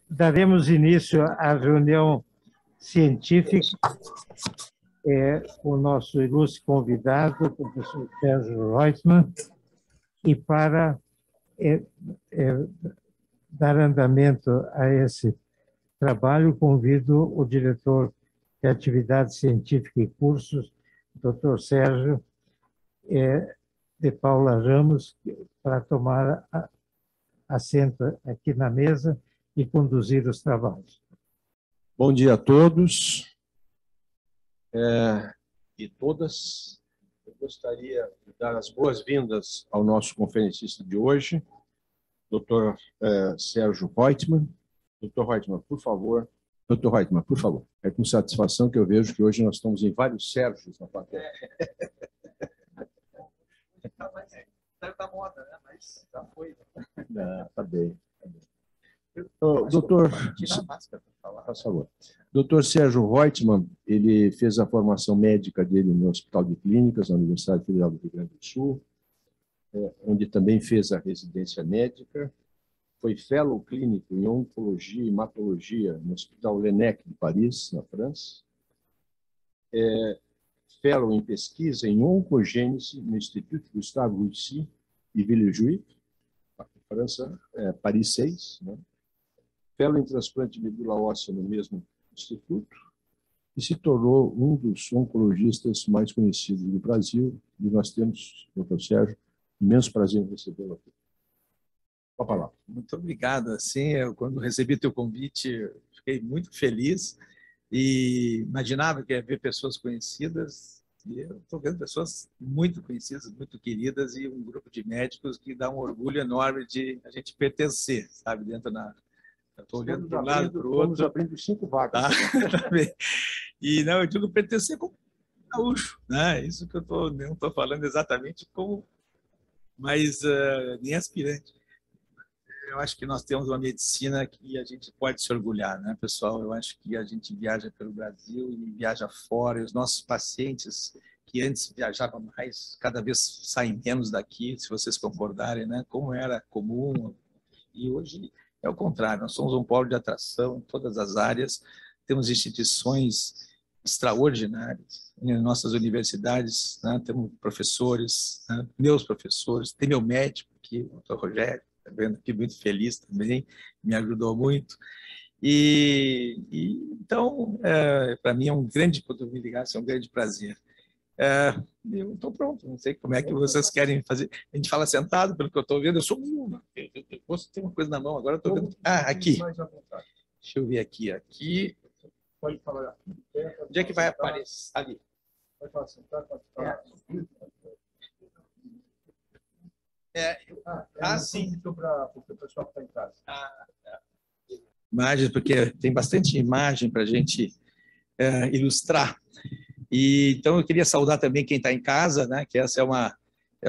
Daremos início à reunião científica. O nosso ilustre convidado, o professor Sérgio Reutemann, e para dar andamento a esse trabalho, convido o diretor de Atividade Científica e Cursos, Dr. Sérgio de Paula Ramos, para tomar assento aqui na mesa e conduzir os trabalhos. Bom dia a todos e todas. Eu gostaria de dar as boas-vindas ao nosso conferencista de hoje, Dr. Sérgio Reutemann. Dr. Reutemann, por favor. Dr. Reutemann, por favor. É com satisfação que eu vejo que hoje nós estamos em vários Sérgios na plateia. Está moda, né? Mas já foi. Está bem. Doutor, por favor. Dr. Sérgio Reutemann, ele fez a formação médica dele no Hospital de Clínicas, na Universidade Federal do Rio Grande do Sul, onde também fez a residência médica. Foi fellow clínico em oncologia e hematologia no Hospital Laennec de Paris, na França. Fellow em pesquisa em oncogênese no Instituto Gustave Roussy e Villejuif, França, Paris 6, né? Fellow em transplante de medula óssea no mesmo instituto e se tornou um dos oncologistas mais conhecidos do Brasil. E nós temos, doutor Sérgio, imenso prazer em recebê-lo aqui. Com a palavra. Muito obrigado. Assim, quando recebi teu convite, fiquei muito feliz e imaginava que ia ver pessoas conhecidas. E eu estou vendo pessoas muito conhecidas, muito queridas e um grupo de médicos que dá um orgulho enorme de a gente pertencer, sabe, dentro da... Estou olhando para um lado, para o outro. Estamos abrindo 5 vagas. Tá? E não, eu digo pertencer como gaúcho, né? Isso que eu não estou falando exatamente como, mas nem aspirante. Eu acho que nós temos uma medicina que a gente pode se orgulhar, né, pessoal? Eu acho que a gente viaja pelo Brasil e viaja fora, e os nossos pacientes que antes viajavam mais, cada vez saem menos daqui, se vocês concordarem, né? Como era comum. E hoje é o contrário, nós somos um polo de atração em todas as áreas, temos instituições extraordinárias em nossas universidades, né? Temos professores, né? Meus professores, tem meu médico aqui, o Dr. Rogério, tá vendo aqui, muito feliz também, me ajudou muito. Então, para mim é um grande, quando me ligasse, é um grande prazer. Eu estou pronto, não sei como é que vocês querem fazer. A gente fala sentado, pelo que eu estou vendo, eu sou uma. Eu posso ter uma coisa na mão, agora eu estou vendo. Aqui. Deixa eu ver aqui. Aqui. Pode falar. Onde é que vai aparecer? Ali. Pode falar sentado, pode falar. Sim. Para o pessoal que está em casa. Imagens, porque tem bastante imagem para a gente ilustrar. Então, eu queria saudar também quem está em casa, né? Que essa é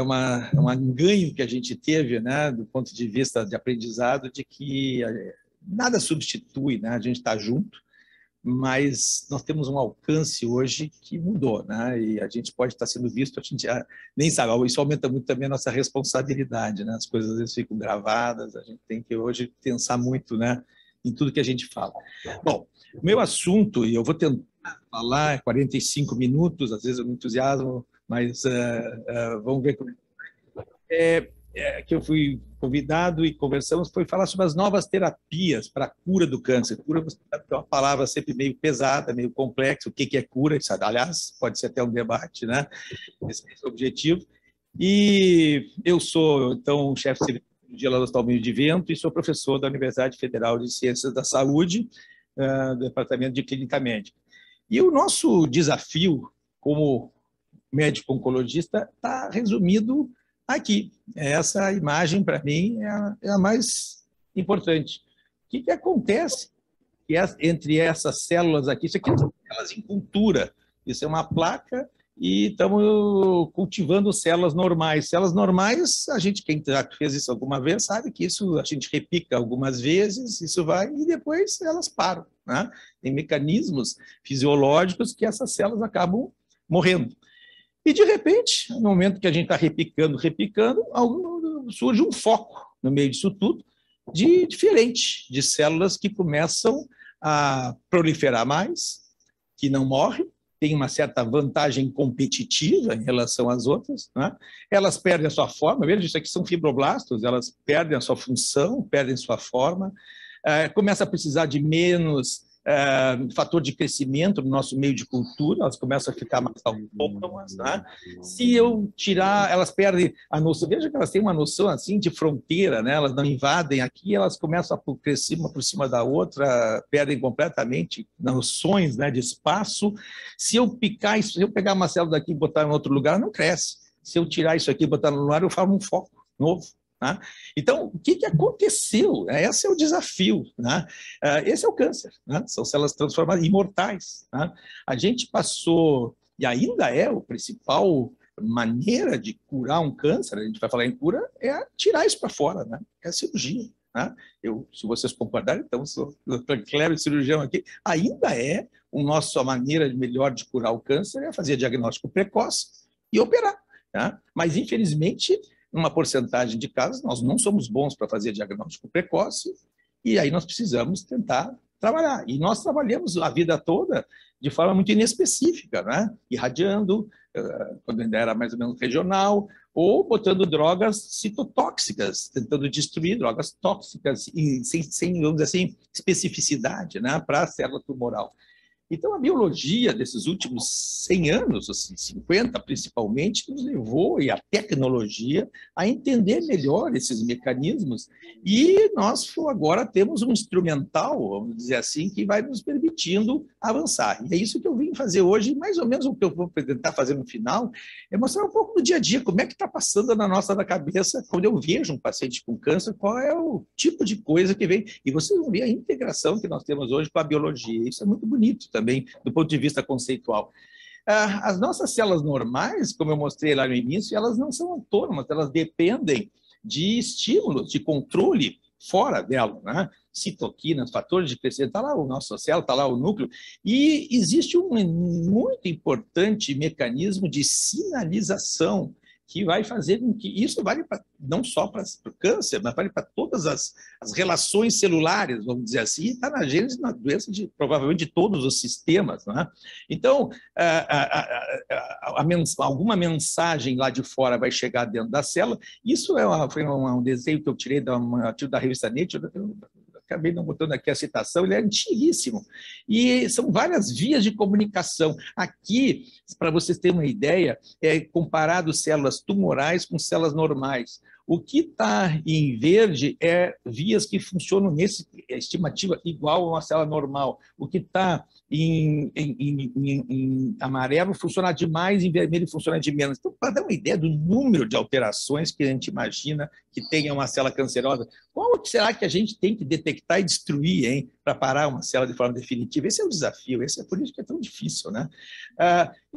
um ganho que a gente teve, né? Do ponto de vista de aprendizado, de que nada substitui, né? A gente está junto, mas nós temos um alcance hoje que mudou, né? E a gente pode estar sendo visto, a gente nem sabe, isso aumenta muito também a nossa responsabilidade, né? As coisas às vezes ficam gravadas, a gente tem que hoje pensar muito, né? Em tudo que a gente fala. Bom, o meu assunto, e eu vou tentar falar 45 minutos, às vezes eu me entusiasmo, mas vamos ver como que eu fui convidado e conversamos, foi falar sobre as novas terapias para a cura do câncer. Cura é uma palavra sempre meio pesada, meio complexa, o que é cura, sabe? Aliás, pode ser até um debate, né? Esse é o objetivo. E eu sou, então, chefe de cirurgia lá do Hospital Moinho de Vento e sou professor da Universidade Federal de Ciências da Saúde, do Departamento de Clínica Médica. E o nosso desafio como médico oncologista está resumido aqui. Essa imagem, para mim, é a mais importante. O que acontece entre essas células aqui? Isso aqui são células em cultura. Isso é uma placa e estamos cultivando células normais. Células normais, a gente, quem já fez isso alguma vez, sabe que isso a gente repica algumas vezes, isso vai e depois elas param, né? Tem mecanismos fisiológicos que essas células acabam morrendo. E, de repente, no momento que a gente está repicando, surge um foco no meio disso tudo, diferente, de células que começam a proliferar mais, que não morrem, tem uma certa vantagem competitiva em relação às outras, né? Elas perdem a sua forma, veja, isso aqui são fibroblastos, elas perdem a sua função, perdem sua forma, começa a precisar de menos fator de crescimento no nosso meio de cultura, elas começam a ficar mais autônomas, né? Se eu tirar, elas perdem a noção, veja que elas têm uma noção assim de fronteira, né? Elas não invadem aqui, elas começam a crescer uma por cima da outra, perdem completamente noções, né, de espaço. Se eu picar, se eu pegar uma célula daqui e botar em outro lugar, não cresce. Se eu tirar isso aqui e botar no lugar, eu faço um foco novo. Né? Então, o que aconteceu? Esse é o desafio. Né? Esse é o câncer. Né? São células transformadas, imortais. Né? A gente passou, e ainda é a principal maneira de curar um câncer, a gente vai falar em cura, é tirar isso para fora, né? É a cirurgia. Né? Se vocês concordarem, então, sou clero cirurgião aqui, ainda é a maneira melhor de curar o câncer é fazer diagnóstico precoce e operar. Né? Mas, infelizmente, numa porcentagem de casos, nós não somos bons para fazer diagnóstico precoce e aí nós precisamos tentar trabalhar. E nós trabalhamos a vida toda de forma muito inespecífica, né? Irradiando, quando ainda era mais ou menos regional, ou botando drogas citotóxicas, tentando destruir drogas tóxicas e sem vamos dizer assim, especificidade, né, para a célula tumoral. Então, a biologia desses últimos 100 anos, assim, 50 principalmente, nos levou, e a tecnologia, a entender melhor esses mecanismos. E nós agora temos um instrumental, vamos dizer assim, que vai nos permitindo avançar. E é isso que eu vim fazer hoje, mais ou menos o que eu vou tentar fazer no final, é mostrar um pouco do dia a dia, como é que está passando na nossa cabeça, quando eu vejo um paciente com câncer, qual é o tipo de coisa que vem. E vocês vão ver a integração que nós temos hoje com a biologia. Isso é muito bonito também, do ponto de vista conceitual. As nossas células normais, como eu mostrei lá no início, elas não são autônomas, elas dependem de estímulos, de controle fora dela, né? Citoquinas, fatores de crescimento, está lá o nosso célula, está lá o núcleo, e existe um muito importante mecanismo de sinalização que vai fazer com que isso vale não só para o câncer, mas vale para todas as relações celulares, vamos dizer assim, está na gênese da doença provavelmente de todos os sistemas. Né? Então, alguma mensagem lá de fora vai chegar dentro da célula. Isso foi um desenho que eu tirei da revista Nature, acabei não botando aqui a citação, ele é antiguíssimo. E são várias vias de comunicação. Aqui, para vocês terem uma ideia, é comparado células tumorais com células normais. O que está em verde é vias que funcionam nessa estimativa igual a uma célula normal. O que está em amarelo funciona de mais, em vermelho funciona de menos. Então, para dar uma ideia do número de alterações que a gente imagina que tenha uma célula cancerosa, qual será que a gente tem que detectar e destruir, hein, para parar uma célula de forma definitiva? Esse é o desafio, esse é por isso que é tão difícil, né?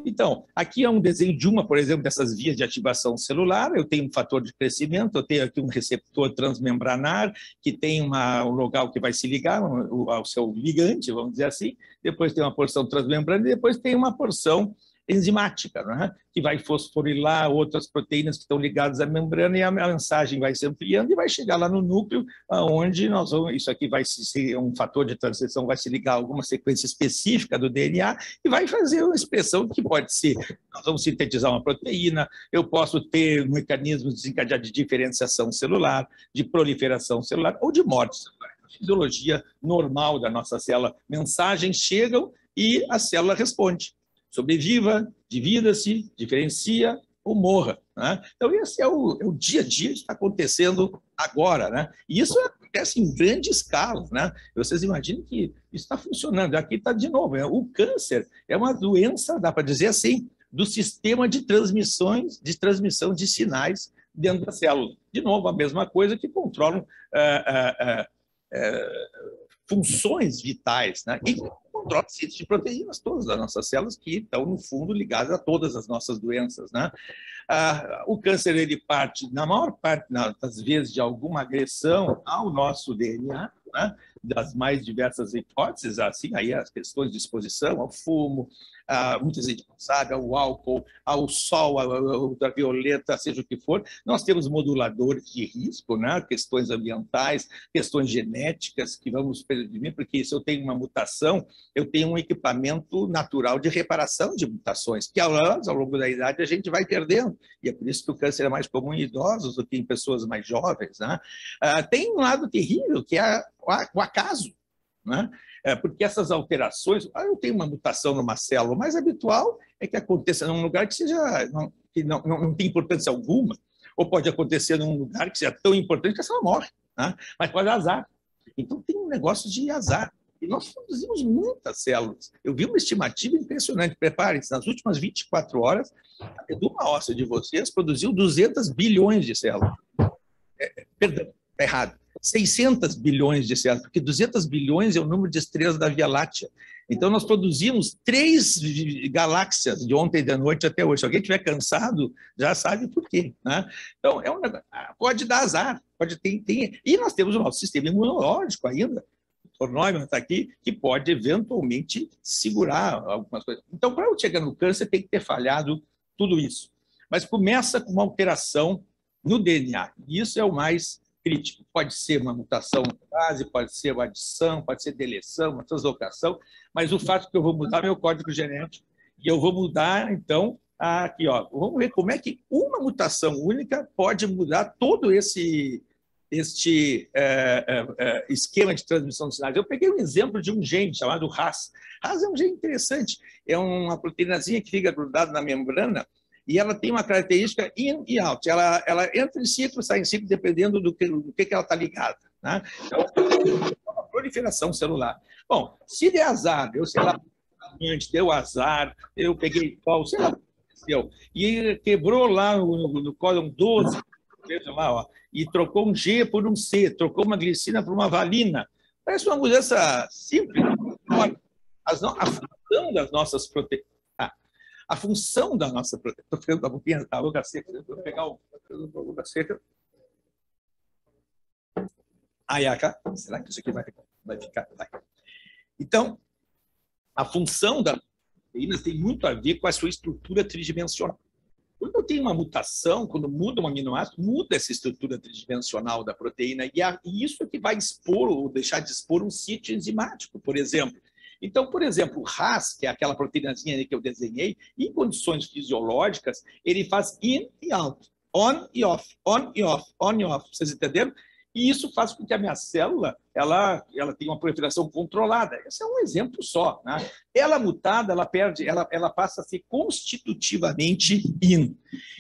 Então, aqui é um desenho de por exemplo, dessas vias de ativação celular. Eu tenho um fator de crescimento, eu tenho aqui um receptor transmembranar, que tem um local que vai se ligar ao seu ligante, vamos dizer assim, depois tem uma porção transmembrana e depois tem uma porção enzimática, né? Que vai fosforilar outras proteínas que estão ligadas à membrana e a mensagem vai se ampliando e vai chegar lá no núcleo, onde isso aqui vai ser um fator de transição, vai se ligar a alguma sequência específica do DNA e vai fazer uma expressão que pode ser, nós vamos sintetizar uma proteína, eu posso ter um mecanismo desencadeado de diferenciação celular, de proliferação celular ou de morte celular. A fisiologia normal da nossa célula, mensagens chegam e a célula responde. Sobreviva, divida-se, diferencia ou morra. Né? Então, esse é o dia a dia que está acontecendo agora. Né? E isso acontece em grande escala. Né? Vocês imaginem que isso está funcionando. Aqui está de novo. O câncer é uma doença, dá para dizer assim, do sistema de transmissão de sinais dentro da célula. De novo, a mesma coisa que controlam funções vitais, né? E controla síntese de proteínas todas das nossas células que estão, no fundo, ligadas a todas as nossas doenças, né? O câncer, ele parte, na maior parte das vezes, de alguma agressão ao nosso DNA, né? das mais diversas hipóteses, assim, aí as questões de exposição ao fumo, muita gente não sabe, ao álcool, ao sol, à ultravioleta, seja o que for. Nós temos moduladores de risco, né? Questões ambientais, questões genéticas que vamos prevenir, porque se eu tenho uma mutação, eu tenho um equipamento natural de reparação de mutações, que ao longo da idade a gente vai perdendo. E é por isso que o câncer é mais comum em idosos do que em pessoas mais jovens, né? Tem um lado terrível, que é o acaso, né? Porque essas alterações, eu tenho uma mutação numa célula, o mais habitual é que aconteça num lugar que não tem importância alguma, ou pode acontecer num lugar que seja tão importante que a célula morre, né? Mas pode azar. Então tem um negócio de azar. E nós produzimos muitas células. Eu vi uma estimativa impressionante. Preparem-se, nas últimas 24 horas, a medula óssea de vocês produziu 200 bilhões de células. Perdão, está errado. 600 bilhões de células, porque 200 bilhões é o número de estrelas da Via Láctea. Então, nós produzimos 3 galáxias de ontem da noite até hoje. Se alguém estiver cansado, já sabe por quê, né? Então, pode dar azar, pode ter. E nós temos o nosso sistema imunológico ainda. O Neumann está aqui, que pode eventualmente segurar algumas coisas. Então, para eu chegar no câncer, tem que ter falhado tudo isso. Mas começa com uma alteração no DNA. E isso é o mais crítico. Pode ser uma mutação na base, pode ser uma adição, pode ser deleção, uma translocação, mas o fato é que eu vou mudar meu código genético e eu vou mudar, então, aqui, ó, vamos ver como é que uma mutação única pode mudar todo este esquema de transmissão de sinais. Eu peguei um exemplo de um gene chamado RAS. RAS é um gene interessante, é uma proteínazinha que fica grudada na membrana e ela tem uma característica in e out. Ela entra em ciclo, sai em ciclo, dependendo do que ela está ligada, né? Então, é uma proliferação celular. Bom, se der azar, eu sei lá, deu azar, eu peguei qual, sei lá, aconteceu, e quebrou lá no códon 12, veja lá, ó, e trocou um G por um C, trocou uma glicina por uma valina. Parece uma mudança simples. A função das nossas proteínas. A função da nossa proteína. Estou ficando com a boca seca. Vou pegar a boca seca. Será que isso aqui vai ficar? Vai. Então, a função das proteínas tem muito a ver com a sua estrutura tridimensional. Quando eu tenho uma mutação, quando muda um aminoácido, muda essa estrutura tridimensional da proteína, e isso é que vai expor ou deixar de expor um sítio enzimático, por exemplo. Então, por exemplo, o RAS, que é aquela proteínazinha que eu desenhei, em condições fisiológicas, ele faz in e out, on e off, on e off, on e off. Vocês entenderam? E isso faz com que a minha célula ela tenha uma proliferação controlada. Esse é um exemplo só, né? Ela mutada, ela passa a ser constitutivamente in.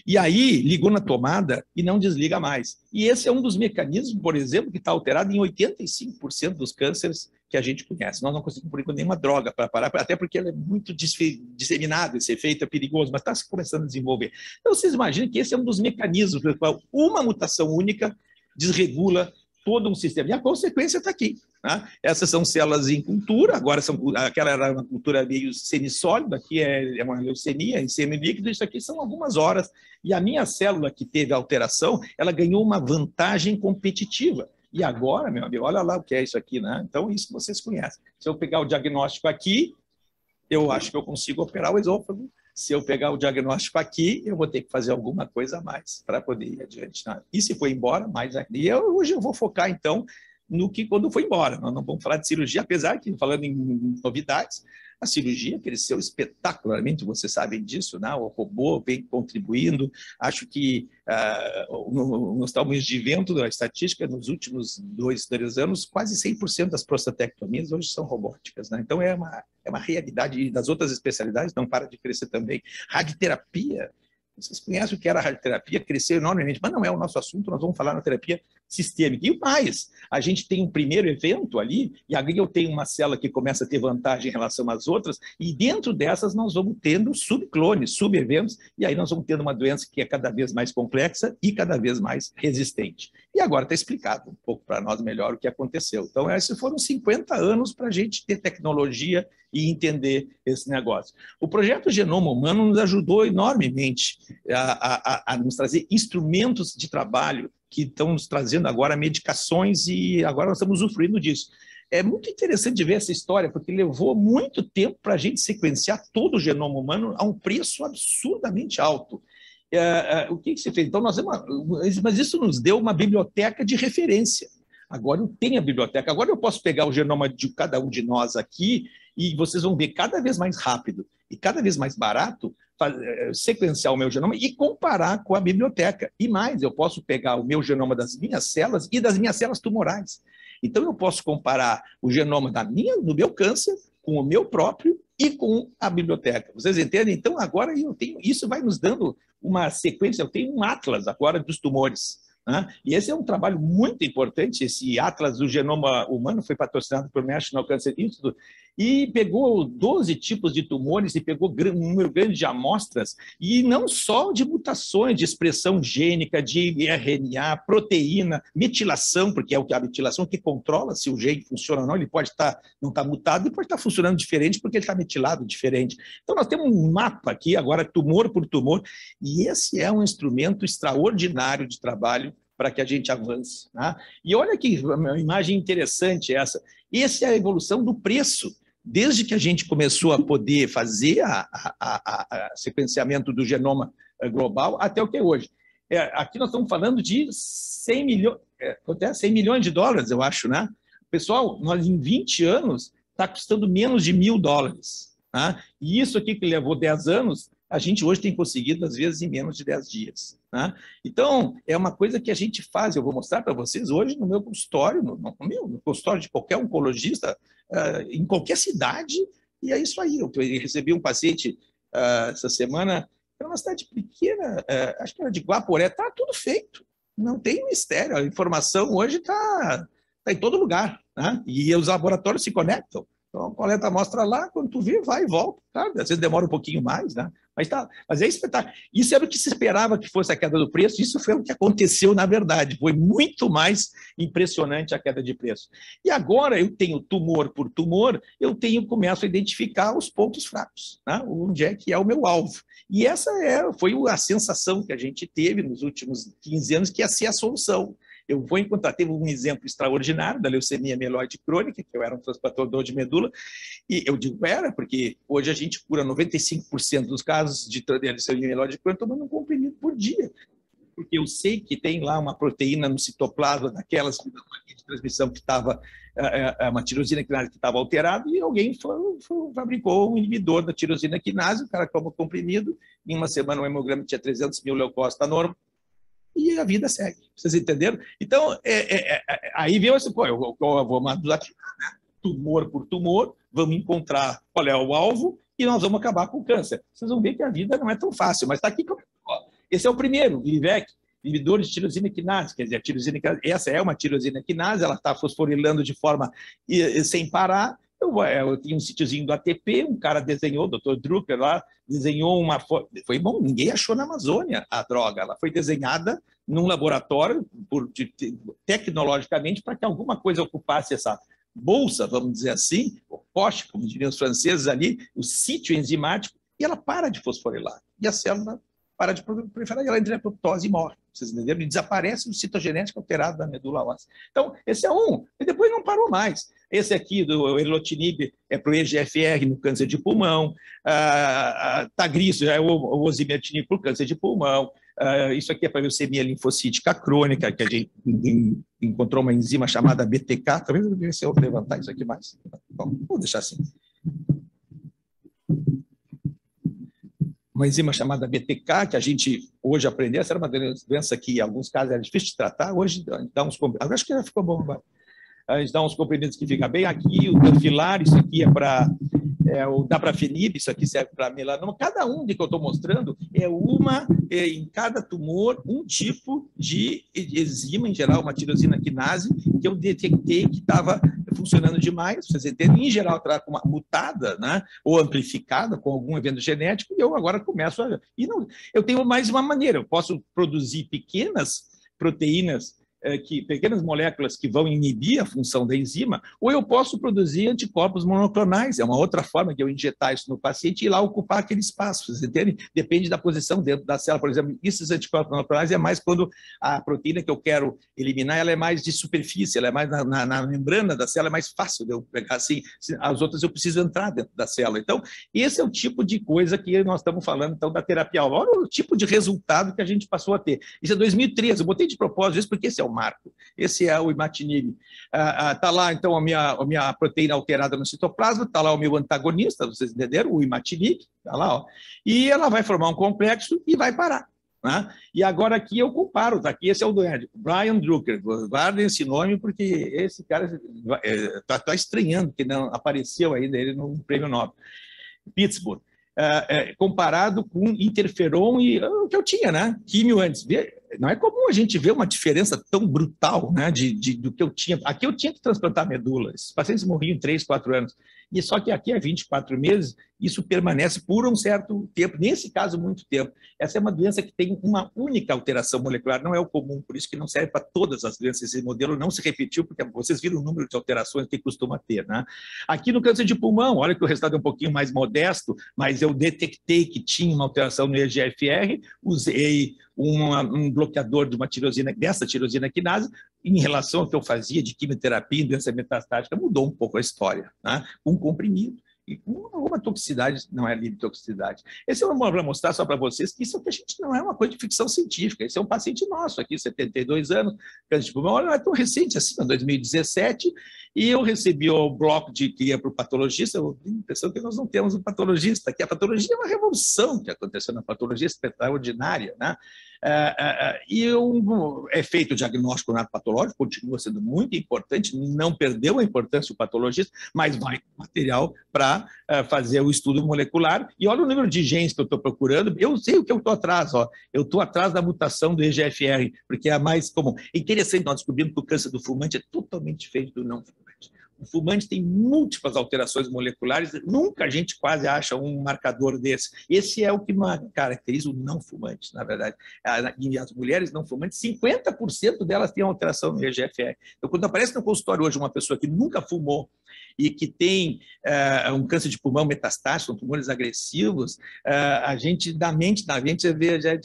E aí, ligou na tomada e não desliga mais. E esse é um dos mecanismos, por exemplo, que está alterado em 85% dos cânceres que a gente conhece. Nós não conseguimos, por enquanto, nenhuma droga para parar, até porque ela é muito disseminada, esse efeito é perigoso, mas está se começando a desenvolver. Então, vocês imaginem que esse é um dos mecanismos pelo qual uma mutação única desregula todo um sistema. E a consequência está aqui, né? Essas são células em cultura, agora aquela era uma cultura meio semissólida, aqui é uma leucemia em semilíquido, isso aqui são algumas horas. E a minha célula que teve alteração, ela ganhou uma vantagem competitiva. E agora, meu amigo, olha lá o que é isso aqui, né? Então, isso que vocês conhecem. Se eu pegar o diagnóstico aqui, eu acho que eu consigo operar o esôfago. Se eu pegar o diagnóstico aqui, eu vou ter que fazer alguma coisa a mais para poder ir adiante. E se for embora, mais ainda. E hoje eu vou focar, então, no que quando foi embora. Nós não vamos falar de cirurgia, apesar que, falando em novidades, a cirurgia cresceu espetacularmente, vocês sabem disso, né? O robô vem contribuindo. Acho que nós estamos de vento da estatística, nos últimos 2-3 anos, quase 100% das prostatectomias hoje são robóticas, né? Então, é uma realidade, e das outras especialidades não para de crescer também. Radioterapia, vocês conhecem o que era a radioterapia, cresceu enormemente, mas não é o nosso assunto, nós vamos falar na terapia sistêmica. E mais, a gente tem um primeiro evento ali, e ali eu tenho uma célula que começa a ter vantagem em relação às outras, e dentro dessas nós vamos tendo subclones, subeventos, e aí nós vamos tendo uma doença que é cada vez mais complexa e cada vez mais resistente. E agora está explicado um pouco para nós melhor o que aconteceu. Então, esses foram 50 anos para a gente ter tecnologia e entender esse negócio. O projeto Genoma Humano nos ajudou enormemente a nos trazer instrumentos de trabalho que estão nos trazendo agora medicações, e agora nós estamos usufruindo disso. é muito interessante ver essa história, porque levou muito tempo para a gente sequenciar todo o genoma humano a um preço absurdamente alto. O que se fez? Então, mas isso nos deu uma biblioteca de referência. Agora eu tenho a biblioteca, agora eu posso pegar o genoma de cada um de nós aqui e vocês vão ver cada vez mais rápido e cada vez mais barato sequenciar o meu genoma e comparar com a biblioteca. E mais, eu posso pegar o meu genoma das minhas células e das minhas células tumorais. Então, eu posso comparar o genoma do meu câncer com o meu próprio e com a biblioteca. Vocês entendem? Então, agora isso vai nos dando uma sequência, eu tenho um atlas agora dos tumores. E esse é um trabalho muito importante. Esse Atlas do Genoma Humano foi patrocinado pelo National Cancer Institute e pegou 12 tipos de tumores e pegou um número grande de amostras, e não só de mutações, de expressão gênica, de RNA, proteína, metilação, porque é a metilação que controla se o gene funciona ou não. Ele pode não estar mutado e pode estar funcionando diferente porque ele está metilado diferente. Então, nós temos um mapa aqui, agora tumor por tumor, e esse é um instrumento extraordinário de trabalho para que a gente avance. E olha que imagem interessante essa. Essa é a evolução do preço. Desde que a gente começou a poder fazer a sequenciamento do genoma global até o que é hoje. Aqui nós estamos falando de 100 milhões de dólares, eu acho. Pessoal, nós em 20 anos está custando menos de $1.000. E isso aqui que levou 10 anos, a gente hoje tem conseguido, às vezes, em menos de 10 dias. Então, é uma coisa que a gente faz, eu vou mostrar para vocês hoje no meu consultório, no consultório de qualquer oncologista, em qualquer cidade, e é isso aí. Eu recebi um paciente essa semana, é uma cidade pequena, acho que era de Guaporé, está tudo feito, não tem mistério, a informação hoje está em todo lugar, e os laboratórios se conectam. Então, coleta a amostra lá, quando tu vê, vai e volta. Às vezes demora um pouquinho mais, mas é espetáculo. Isso era o que se esperava que fosse a queda do preço, isso foi o que aconteceu na verdade. Foi muito mais impressionante a queda de preço. E agora eu tenho tumor por tumor, começo a identificar os pontos fracos, onde é que é o meu alvo. E essa foi a sensação que a gente teve nos últimos 15 anos, que ia ser a solução. Eu vou encontrar, teve um exemplo extraordinário da leucemia mieloide crônica, que eu era um transplantador de medula, e eu digo porque hoje a gente cura 95% dos casos de leucemia mieloide crônica tomando um comprimido por dia, porque eu sei que tem lá uma proteína no citoplasma daquelas de transmissão que estava, uma tirosina quinase que estava alterada, e alguém fabricou um inibidor da tirosina quinase, o cara toma o comprimido, em uma semana o hemograma tinha 300 mil leucócitos normal, e a vida segue. Vocês entenderam? Então, aí veio assim, eu vou ativar, tumor por tumor, vamos encontrar qual é o alvo e nós vamos acabar com o câncer. Vocês vão ver que a vida não é tão fácil, mas está aqui. Esse é o primeiro, Vivec, inibidor de tirosina quinase, quer dizer, a tirosina quinase, essa é uma tirosina quinase, ela está fosforilando de forma sem parar. Eu tinha um sítiozinho do ATP, um cara desenhou, o Dr. Drucker lá, desenhou foi bom, ninguém achou na Amazônia a droga, ela foi desenhada num laboratório, tecnologicamente, para que alguma coisa ocupasse essa bolsa, vamos dizer assim, o poste, como diriam os franceses ali, o sítio enzimático, e ela para de fosforilar, e a célula para de proliferar, e ela entra em apoptose e morre. Vocês entenderam? E desaparece o citogenético alterado da medula óssea. Então, esse é um, e depois não parou mais. Esse aqui, do erlotinib, é para o EGFR no câncer de pulmão, Tagrisso é o osimertinib para o câncer de pulmão, isso aqui é para a leucemia linfocítica crônica, que a gente encontrou uma enzima chamada BTK, talvez eu devesse levantar isso aqui mais. Bom, vou deixar assim. Uma enzima chamada BTK, que a gente hoje aprendeu, essa era uma doença que em alguns casos era difícil de tratar, hoje dá uns comprimidos, acho que já ficou bom agora. A gente dá uns comprimidos que fica bem aqui, o Tanfilar, isso aqui é para o Dabrafenib, isso aqui serve para melanoma. Cada um de que eu estou mostrando em cada tumor, um tipo de enzima, em geral, uma tirosina quinase, que eu detectei que estava funcionando demais, vocês entendem? Em geral, está mutada, ou amplificada com algum evento genético, e eu agora começo eu tenho mais uma maneira, eu posso produzir pequenas proteínas pequenas moléculas que vão inibir a função da enzima, ou eu posso produzir anticorpos monoclonais. É uma outra forma de eu injetar isso no paciente e lá ocupar aquele espaço. Vocês entendem? Depende da posição dentro da célula. Por exemplo, esses anticorpos monoclonais é mais quando a proteína que eu quero eliminar ela é mais de superfície, ela é mais na membrana da célula, é mais fácil de eu pegar assim. As outras eu preciso entrar dentro da célula. Então, esse é o tipo de coisa que nós estamos falando então, da terapia. Olha o tipo de resultado que a gente passou a ter. Isso é 2013. Eu botei de propósito isso porque esse é o marco. Esse é o imatinib. Está lá, então, a minha proteína alterada no citoplasma, está lá o meu antagonista, vocês entenderam? O imatinib, está lá, ó. E ela vai formar um complexo e vai parar. Né? E agora aqui eu comparo, tá? Aqui esse é o do Brian Drucker, guardem esse nome porque esse cara está estranhando que não apareceu ainda ele no Prêmio Nobel. Pittsburgh. Comparado com interferon e o que eu tinha, né? Químio antes. Não é comum a gente ver uma diferença tão brutal, né? Do que eu tinha. Aqui eu tinha que transplantar medula. Esses pacientes morriam em 3, 4 anos. E só que aqui é 24 meses, isso permanece por um certo tempo, nesse caso, muito tempo. Essa é uma doença que tem uma única alteração molecular, não é o comum, por isso que não serve para todas as doenças. Esse modelo não se repetiu, porque vocês viram o número de alterações que costuma ter, né? Aqui no câncer de pulmão, olha que o resultado é um pouquinho mais modesto, mas eu detectei que tinha uma alteração no EGFR, usei um bloqueador de uma tirosina, dessa tirosina quinase, em relação ao que eu fazia de quimioterapia em doença metastática, mudou um pouco a história, né? Um comprimido e com alguma toxicidade, não é livre toxicidade. Esse é para mostrar só para vocês que isso aqui a gente não é uma coisa de ficção científica, esse é um paciente nosso aqui, 72 anos, câncer de pulmão, não é tão recente assim, em 2017, e eu recebi o bloco de que ia para o patologista, eu tenho a impressão que nós não temos um patologista, que a patologia é uma revolução que aconteceu na patologia extraordinária, né? É feito o diagnóstico patológico, continua sendo muito importante, não perdeu a importância o patologista, mas vai material para fazer o estudo molecular. E olha o número de genes que eu estou procurando, eu sei o que eu estou atrás, ó. Eu estou atrás da mutação do EGFR, porque é a mais comum. É interessante, nós descobrimos que o câncer do fumante é totalmente diferente do não fumante. O fumante tem múltiplas alterações moleculares, nunca a gente quase acha um marcador desse. Esse é o que caracteriza o não fumante, na verdade. E as mulheres não fumantes, 50% delas têm alteração no EGFR. Então, quando aparece no consultório hoje uma pessoa que nunca fumou e que tem um câncer de pulmão metastático, tumores agressivos, a gente, na mente, você vê, já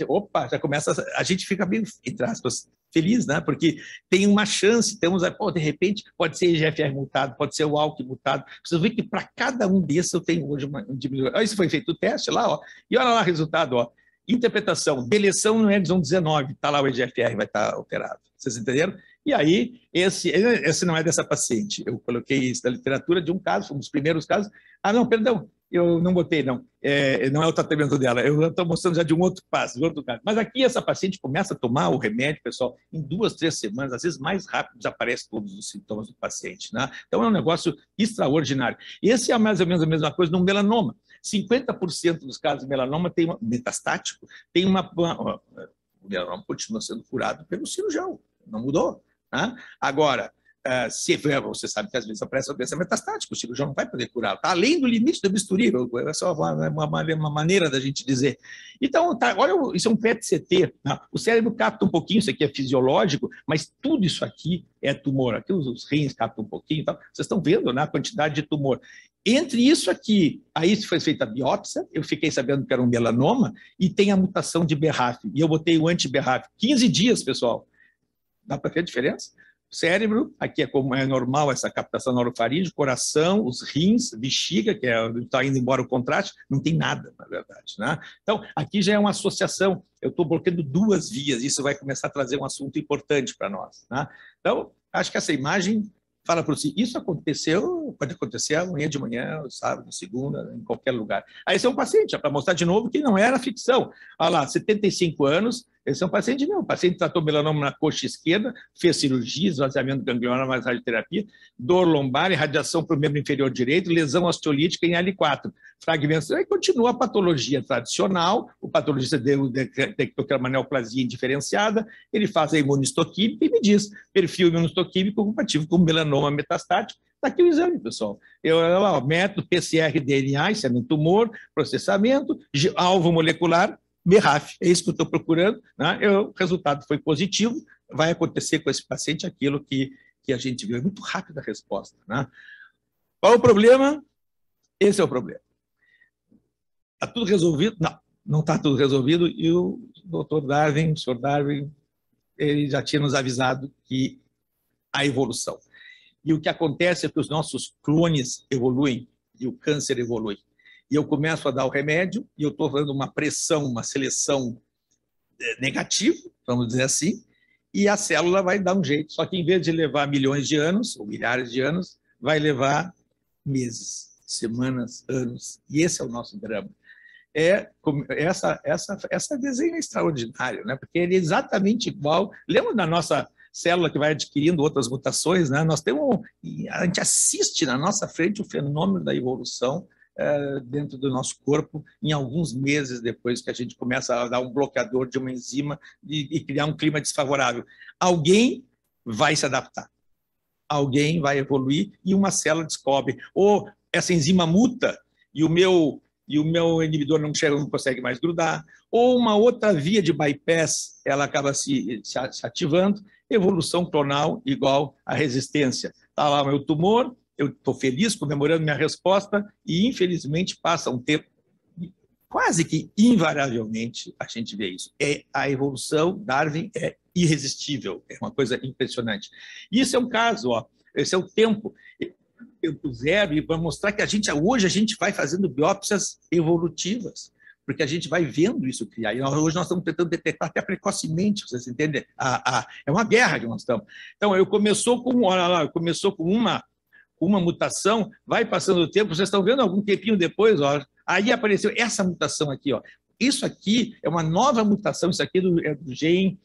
começa, a gente fica bem, entre aspas, feliz, né? Porque tem uma chance, de repente, pode ser EGFR mutado, pode ser o ALK mutado. Vocês veem que para cada um desses eu tenho hoje uma diminuição. Isso foi feito o teste lá, ó, e olha lá o resultado, ó. Interpretação, deleção no exon 19, está lá o EGFR, vai estar alterado. Vocês entenderam? E aí, esse não é dessa paciente. Eu coloquei isso da literatura de um caso, foi um dos primeiros casos. Ah, não, perdão, eu não botei, não. Não é o tratamento dela. Eu estou mostrando já de um outro caso, Mas aqui essa paciente começa a tomar o remédio, pessoal, em 2, 3 semanas, às vezes mais rápido desaparecem todos os sintomas do paciente, né? Então é um negócio extraordinário. Esse é mais ou menos a mesma coisa no melanoma. 50% dos casos de melanoma metastático tem o melanoma continua sendo curado pelo cirurgião, não mudou. Né? Agora, você sabe que às vezes aparece a doença metastática, o cirurgião não vai poder curar, está além do limite do bisturi, é só uma maneira da gente dizer. Então, olha, isso é um PET-CT, né? O cérebro capta um pouquinho, isso aqui é fisiológico, mas tudo isso aqui é tumor, aqui os rins captam um pouquinho, então, vocês estão vendo, né, a quantidade de tumor. Entre isso aqui, aí foi feita a biópsia, eu fiquei sabendo que era um melanoma, e tem a mutação de BRAF, e eu botei o anti-BRAF, 15 dias, pessoal. Dá para ver a diferença? Cérebro, aqui é como é normal essa captação na orofaringe, coração, os rins, bexiga, que está indo embora o contraste, não tem nada, na verdade, né? Então, aqui já é uma associação, eu estou bloqueando 2 vias, isso vai começar a trazer um assunto importante para nós, né? Então, acho que essa imagem fala por si. Isso aconteceu, pode acontecer amanhã de manhã, sábado, segunda, em qualquer lugar. Aí esse é um paciente, para mostrar de novo que não era ficção. Olha lá, 75 anos, esse é um paciente meu. O paciente tratou melanoma na coxa esquerda, fez cirurgia, esvaziamento ganglionar, mais radioterapia, dor lombar, irradiação para o membro inferior direito, lesão osteolítica em L4, fragmentação, e continua a patologia tradicional, o patologista detectou que era uma neoplasia indiferenciada, ele faz a imunistoquímica e me diz, perfil imunistoquímico compatível com melanoma metastático. Está aqui o exame, pessoal. Método PCR DNA, isso é no tumor, processamento, alvo molecular, BRAF, é isso que eu estou procurando, né? O resultado foi positivo, vai acontecer com esse paciente aquilo que a gente viu. É muito rápida a resposta, né? Qual é o problema? Esse é o problema. Está tudo resolvido? Não, não está tudo resolvido. E o doutor Darwin, o senhor Darwin, ele já tinha nos avisado que a evolução. E o que acontece é que os nossos clones evoluem e o câncer evolui. E eu começo a dar o remédio e eu estou dando uma pressão, uma seleção negativa, vamos dizer assim, e a célula vai dar um jeito. Só que em vez de levar milhões de anos, ou milhares de anos, vai levar meses, semanas, anos. E esse é o nosso drama. Essa desenho é extraordinário, né? Porque ele é exatamente igual. Lembra da nossa célula que vai adquirindo outras mutações, né? A gente assiste na nossa frente o fenômeno da evolução dentro do nosso corpo em alguns meses depois que a gente começa a dar um bloqueador de uma enzima e criar um clima desfavorável. Alguém vai se adaptar, alguém vai evoluir e uma célula descobre, ou essa enzima muta e o meu inibidor não consegue mais grudar, ou uma outra via de bypass, ela acaba se ativando, evolução clonal igual a resistência. Está lá o meu tumor, eu estou feliz, comemorando minha resposta, e infelizmente passa um tempo, quase que invariavelmente a gente vê isso. A evolução, Darwin, é irresistível, é uma coisa impressionante. Isso é um caso, ó, esse é o tempo zero, e para mostrar que hoje a gente vai fazendo biópsias evolutivas, porque a gente vai vendo isso criar. E hoje nós estamos tentando detectar até precocemente, vocês entendem? É uma guerra que nós estamos. Então, começou com uma mutação, vai passando o tempo, vocês estão vendo algum tempinho depois, ó, aí apareceu essa mutação aqui, ó. Isso aqui é uma nova mutação, isso aqui é do gene,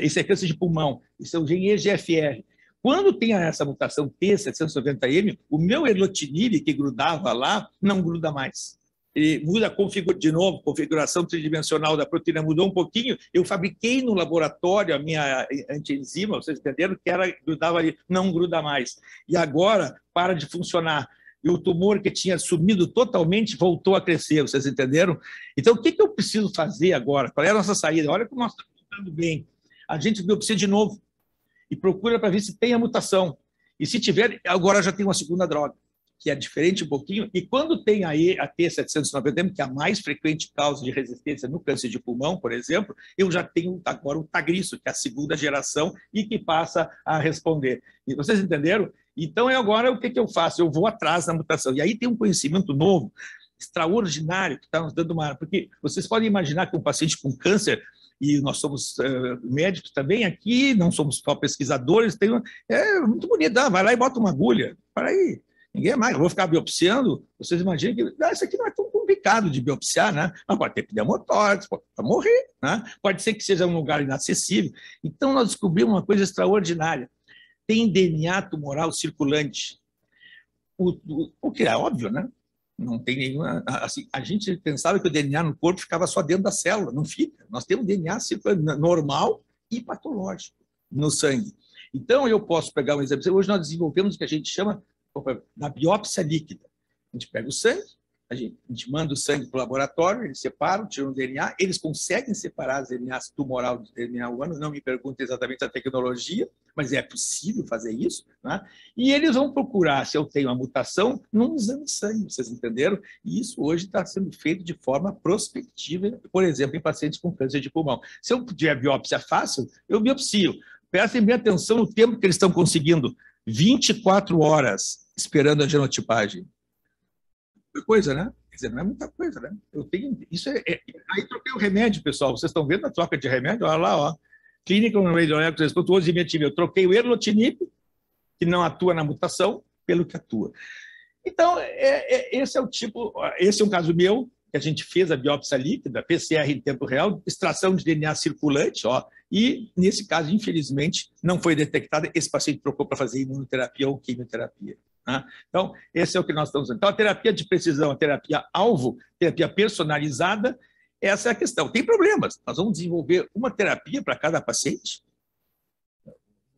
esse é câncer de pulmão, isso é o gene EGFR. Quando tem essa mutação T790M, o meu erlotinib que grudava lá, não gruda mais. Ele muda de novo, a configuração tridimensional da proteína mudou um pouquinho, eu fabriquei no laboratório a minha antienzima, vocês entenderam, que grudava ali, não gruda mais. E agora para de funcionar. E o tumor que tinha sumido totalmente voltou a crescer, vocês entenderam? Então, o que eu preciso fazer agora? Qual é a nossa saída? Olha como nós estamos ficando bem. A gente biopsia de novo e procura para ver se tem a mutação. E se tiver, agora já tem uma segunda droga, que é diferente um pouquinho, e quando tem a T790M, que é a mais frequente causa de resistência no câncer de pulmão, por exemplo, eu já tenho agora o Tagrisso, que é a segunda geração, e que passa a responder. E vocês entenderam? Então, agora o que eu faço? Eu vou atrás da mutação. E aí tem um conhecimento novo, extraordinário, que está nos dando uma... Porque vocês podem imaginar que um paciente com câncer, e nós somos médicos também aqui, não somos só pesquisadores, é muito bonito, vai lá e bota uma agulha, para aí. Ninguém mais, eu vou ficar biopsiando, vocês imaginam que isso aqui não é tão complicado de biopsiar, né? Mas pode ter pneumotórax, pode morrer, né? Pode ser que seja um lugar inacessível. Então, nós descobrimos uma coisa extraordinária. Tem DNA tumoral circulante. O que é óbvio, né? Não tem nenhuma... Assim, a gente pensava que o DNA no corpo ficava só dentro da célula, não fica. Nós temos DNA circulante normal e patológico no sangue. Então, eu posso pegar um exame. Hoje nós desenvolvemos o que a gente chama na biópsia líquida. A gente pega o sangue, a gente manda o sangue para o laboratório, eles separam, tiram o DNA, eles conseguem separar as DNAs tumoral do DNA humano, não me perguntem exatamente a tecnologia, mas é possível fazer isso, né? E eles vão procurar se eu tenho uma mutação num exame de sangue, vocês entenderam? E isso hoje está sendo feito de forma prospectiva, por exemplo, em pacientes com câncer de pulmão. Se eu tiver biópsia fácil, eu biopsio. Prestem bem atenção no tempo que eles estão conseguindo. 24 horas esperando a genotipagem. Muita coisa, né? Quer dizer, não é muita coisa, né? Eu tenho... Isso Aí troquei o remédio, pessoal. Vocês estão vendo a troca de remédio? Olha lá, ó. Clinical Radioactive Response, osimertinib. Eu troquei o erlotinib, que não atua na mutação, pelo que atua. Então, esse é o tipo... Esse é um caso meu, que a gente fez a biópsia líquida, PCR em tempo real, extração de DNA circulante, ó, e, nesse caso, infelizmente, não foi detectada. Esse paciente trocou para fazer imunoterapia ou quimioterapia. Né? Então, esse é o que nós estamos usando. Então, a terapia de precisão, a terapia alvo, terapia personalizada, essa é a questão. Tem problemas. Nós vamos desenvolver uma terapia para cada paciente.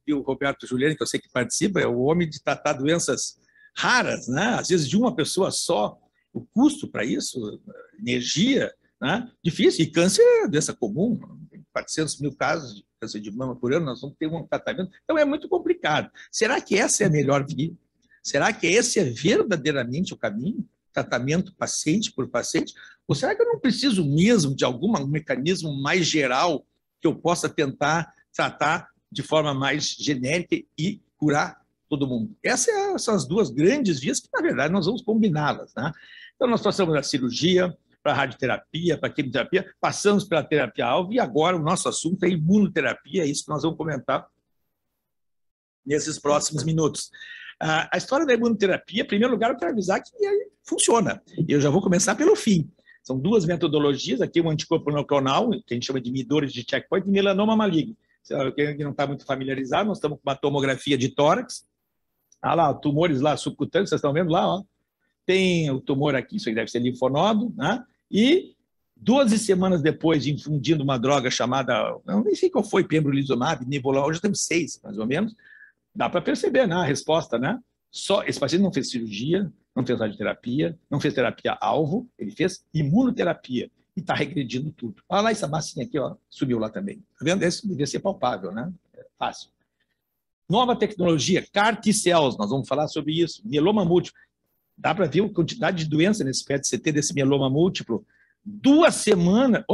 E o Roberto Juliani, que eu sei que participa, é o homem de tratar doenças raras, né? Às vezes de uma pessoa só. O custo para isso, energia, né? Difícil. E câncer é doença comum, tem 400 mil casos câncer de mama por ano, nós vamos ter um tratamento. Então, é muito complicado. Será que essa é a melhor via? Será que esse é verdadeiramente o caminho? Tratamento paciente por paciente? Ou será que eu não preciso mesmo de algum mecanismo mais geral que eu possa tentar tratar de forma mais genérica e curar todo mundo? Essas são as duas grandes vias que, na verdade, nós vamos combiná-las, né? Então, nós passamos da cirurgia para a radioterapia, para a quimioterapia, passamos pela terapia-alvo e agora o nosso assunto é imunoterapia, é isso que nós vamos comentar nesses próximos minutos. A história da imunoterapia, em primeiro lugar, eu quero avisar que funciona. Eu já vou começar pelo fim. São duas metodologias, aqui um anticorpo monoclonal, que a gente chama de inibidores de checkpoint, e melanoma maligno. Quem não está muito familiarizado, nós estamos com uma tomografia de tórax. Ah lá, tumores lá subcutâneos, vocês estão vendo lá, ó. Tem o tumor aqui, isso aí deve ser linfonodo, né? E 12 semanas depois de infundindo uma droga chamada, eu nem sei qual foi, pembrolizumab, nivolumab, hoje temos 6, mais ou menos, dá para perceber, né, a resposta, né? Só esse paciente não fez cirurgia, não fez radioterapia, não fez terapia-alvo, ele fez imunoterapia e está regredindo tudo. Olha lá essa massinha aqui, ó, subiu lá também. Tá vendo? Esse devia ser palpável, né? É fácil. Nova tecnologia, CAR T-cells, nós vamos falar sobre isso. Mieloma múltiplo. Dá para ver a quantidade de doença nesse PET-CT desse mieloma múltiplo. 2 semanas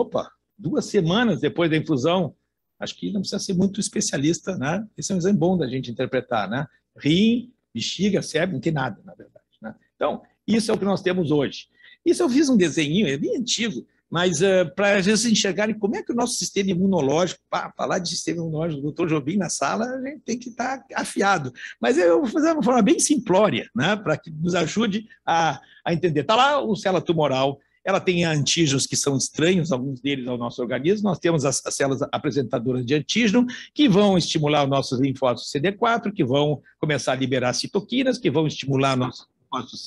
depois da infusão, acho que não precisa ser muito especialista, né? Esse é um exame bom da gente interpretar, né? Rim, bexiga, cérebro, não tem nada, na verdade, né? Então, isso é o que nós temos hoje. Isso eu fiz um desenho, é bem antigo, mas para às vezes enxergarem como é que o nosso sistema imunológico, falar de sistema imunológico do Dr. Jobim na sala, a gente tem que estar afiado. Mas eu vou fazer de uma forma bem simplória, né, para que nos ajude a entender. Está lá o célula tumoral, ela tem antígenos que são estranhos, alguns deles ao nosso organismo. Nós temos as células apresentadoras de antígeno, que vão estimular os nossos linfócitos CD4, que vão começar a liberar citoquinas, que vão estimular nossos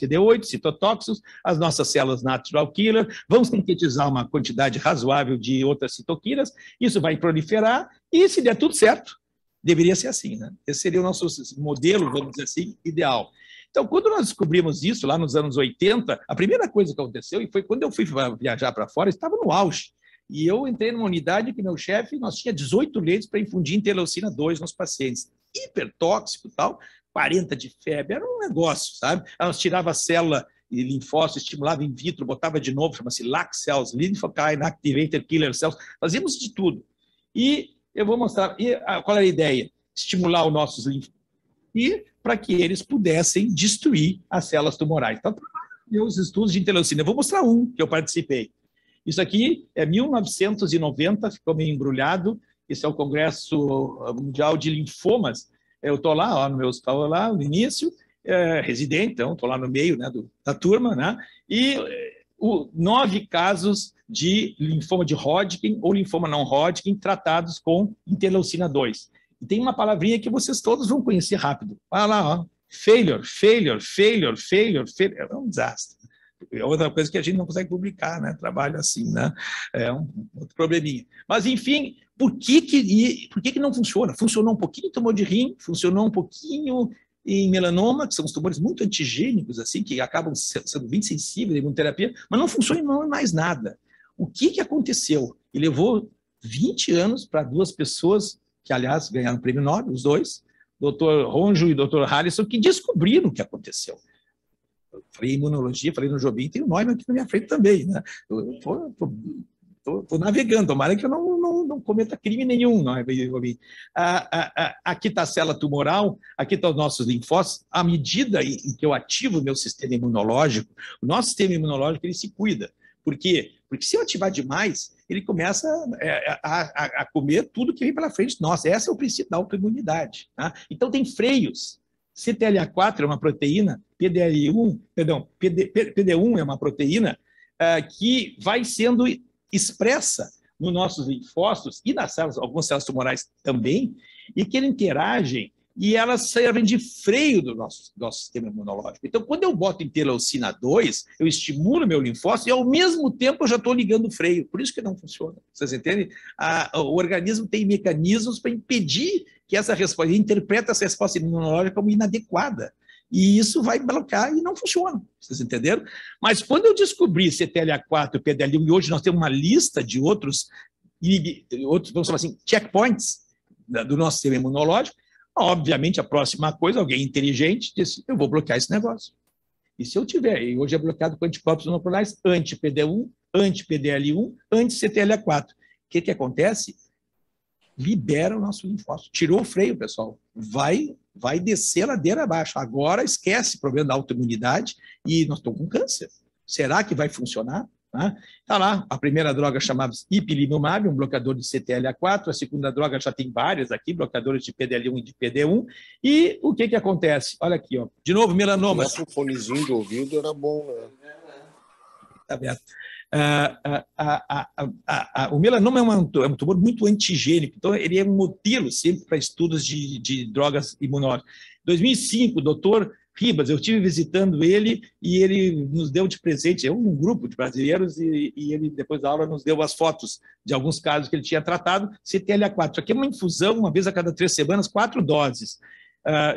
CD8, citotóxicos, as nossas células natural killer, vão sintetizar uma quantidade razoável de outras citoquinas, isso vai proliferar, e se der tudo certo, deveria ser assim, né? Esse seria o nosso modelo, vamos dizer assim, ideal. Então, quando nós descobrimos isso, lá nos anos 80, a primeira coisa que aconteceu, e foi quando eu fui viajar para fora, estava no auge, e eu entrei numa unidade que meu chefe, nós tinha 18 leitos para infundir interleucina 2 nos pacientes, hipertóxico e tal, 40 de febre, era um negócio, sabe? Nós tirava a célula e linfócito, estimulava in vitro, botava de novo, chama-se LAC cells, Lymphokine Activated Killer Cells, fazíamos de tudo. E eu vou mostrar, qual era a ideia? Estimular os nossos linfócitos e para que eles pudessem destruir as células tumorais. Então, os estudos de interleucina, eu vou mostrar um que eu participei. Isso aqui é 1990, ficou meio embrulhado, esse é o Congresso Mundial de Linfomas. Eu estou lá, ó, no meu hospital, lá no início, residente, então estou lá no meio, né, da turma, né, e 9 casos de linfoma de Hodgkin ou linfoma não Hodgkin tratados com interleucina 2. E tem uma palavrinha que vocês todos vão conhecer rápido. Olha lá, ó, failure. É um desastre. É outra coisa que a gente não consegue publicar, né? Trabalho assim, né? É um outro probleminha. Mas, enfim, por que não funciona? Funcionou um pouquinho em tumor de rim, funcionou um pouquinho em melanoma, que são os tumores muito antigênicos, assim, que acabam sendo bem sensíveis à imunoterapia, mas não funciona em mais nada. O que aconteceu? E levou 20 anos para 2 pessoas, que, aliás, ganharam o prêmio Nobel, os dois, Dr. Ronjo e Dr. Harrison, que descobriram o que aconteceu. Eu falei imunologia, falei no Jobim, tem o Neumann aqui na minha frente também, né? Estou navegando, tomara que eu não cometa crime nenhum, não é, Jobim? Aqui está a célula tumoral, aqui estão os nossos linfócitos. À medida em que eu ativo o meu sistema imunológico, o nosso sistema imunológico ele se cuida. Por quê? Porque se eu ativar demais, ele começa a comer tudo que vem pela frente. Nossa, esse é o princípio da autoimunidade. Tá? Então, tem freios. CTLA4 é uma proteína, PD1 é uma proteína que vai sendo expressa nos nossos linfócitos e nas células, algumas células tumorais também, e que eles interagem e elas servem de freio do nosso sistema imunológico. Então, quando eu boto interleucina 2, eu estimulo meu linfócito e, ao mesmo tempo, eu já estou ligando o freio. Por isso que não funciona. Vocês entendem? O organismo tem mecanismos para impedir que essa resposta, ele interpreta essa resposta imunológica como inadequada. E isso vai bloquear e não funciona. Vocês entenderam? Mas quando eu descobri CTLA4, PDL1, e hoje nós temos uma lista de outros vamos falar assim, checkpoints, do nosso sistema imunológico. Obviamente, a próxima coisa, alguém inteligente disse, eu vou bloquear esse negócio. E se eu tiver, e hoje é bloqueado com anticorpos monoclonais anti-PD1, anti-PDL1, anti-CTLA4. O que acontece? Libera o nosso linfócito. Tirou o freio, pessoal. Vai descer a ladeira abaixo. Agora esquece o problema da autoimunidade e nós estamos com câncer. Será que vai funcionar? Está lá, a primeira droga chamada ipilimumab, um bloqueador de CTLA4, a segunda droga já tem várias aqui, bloqueadores de PDL1 e de PD1, e o que acontece? Olha aqui, ó, de novo, melanoma. Nossa, um fonezinho de ouvido era bom, né? Tá vendo? O melanoma é um tumor muito antigênico, então ele é um modelo sempre para estudos de drogas imunológicas. Em 2005, o doutor Ribas, eu estive visitando ele e ele nos deu de presente, um grupo de brasileiros, e ele, depois da aula, nos deu as fotos de alguns casos que ele tinha tratado, CTLA4. Isso aqui é uma infusão, uma vez a cada 3 semanas, 4 doses.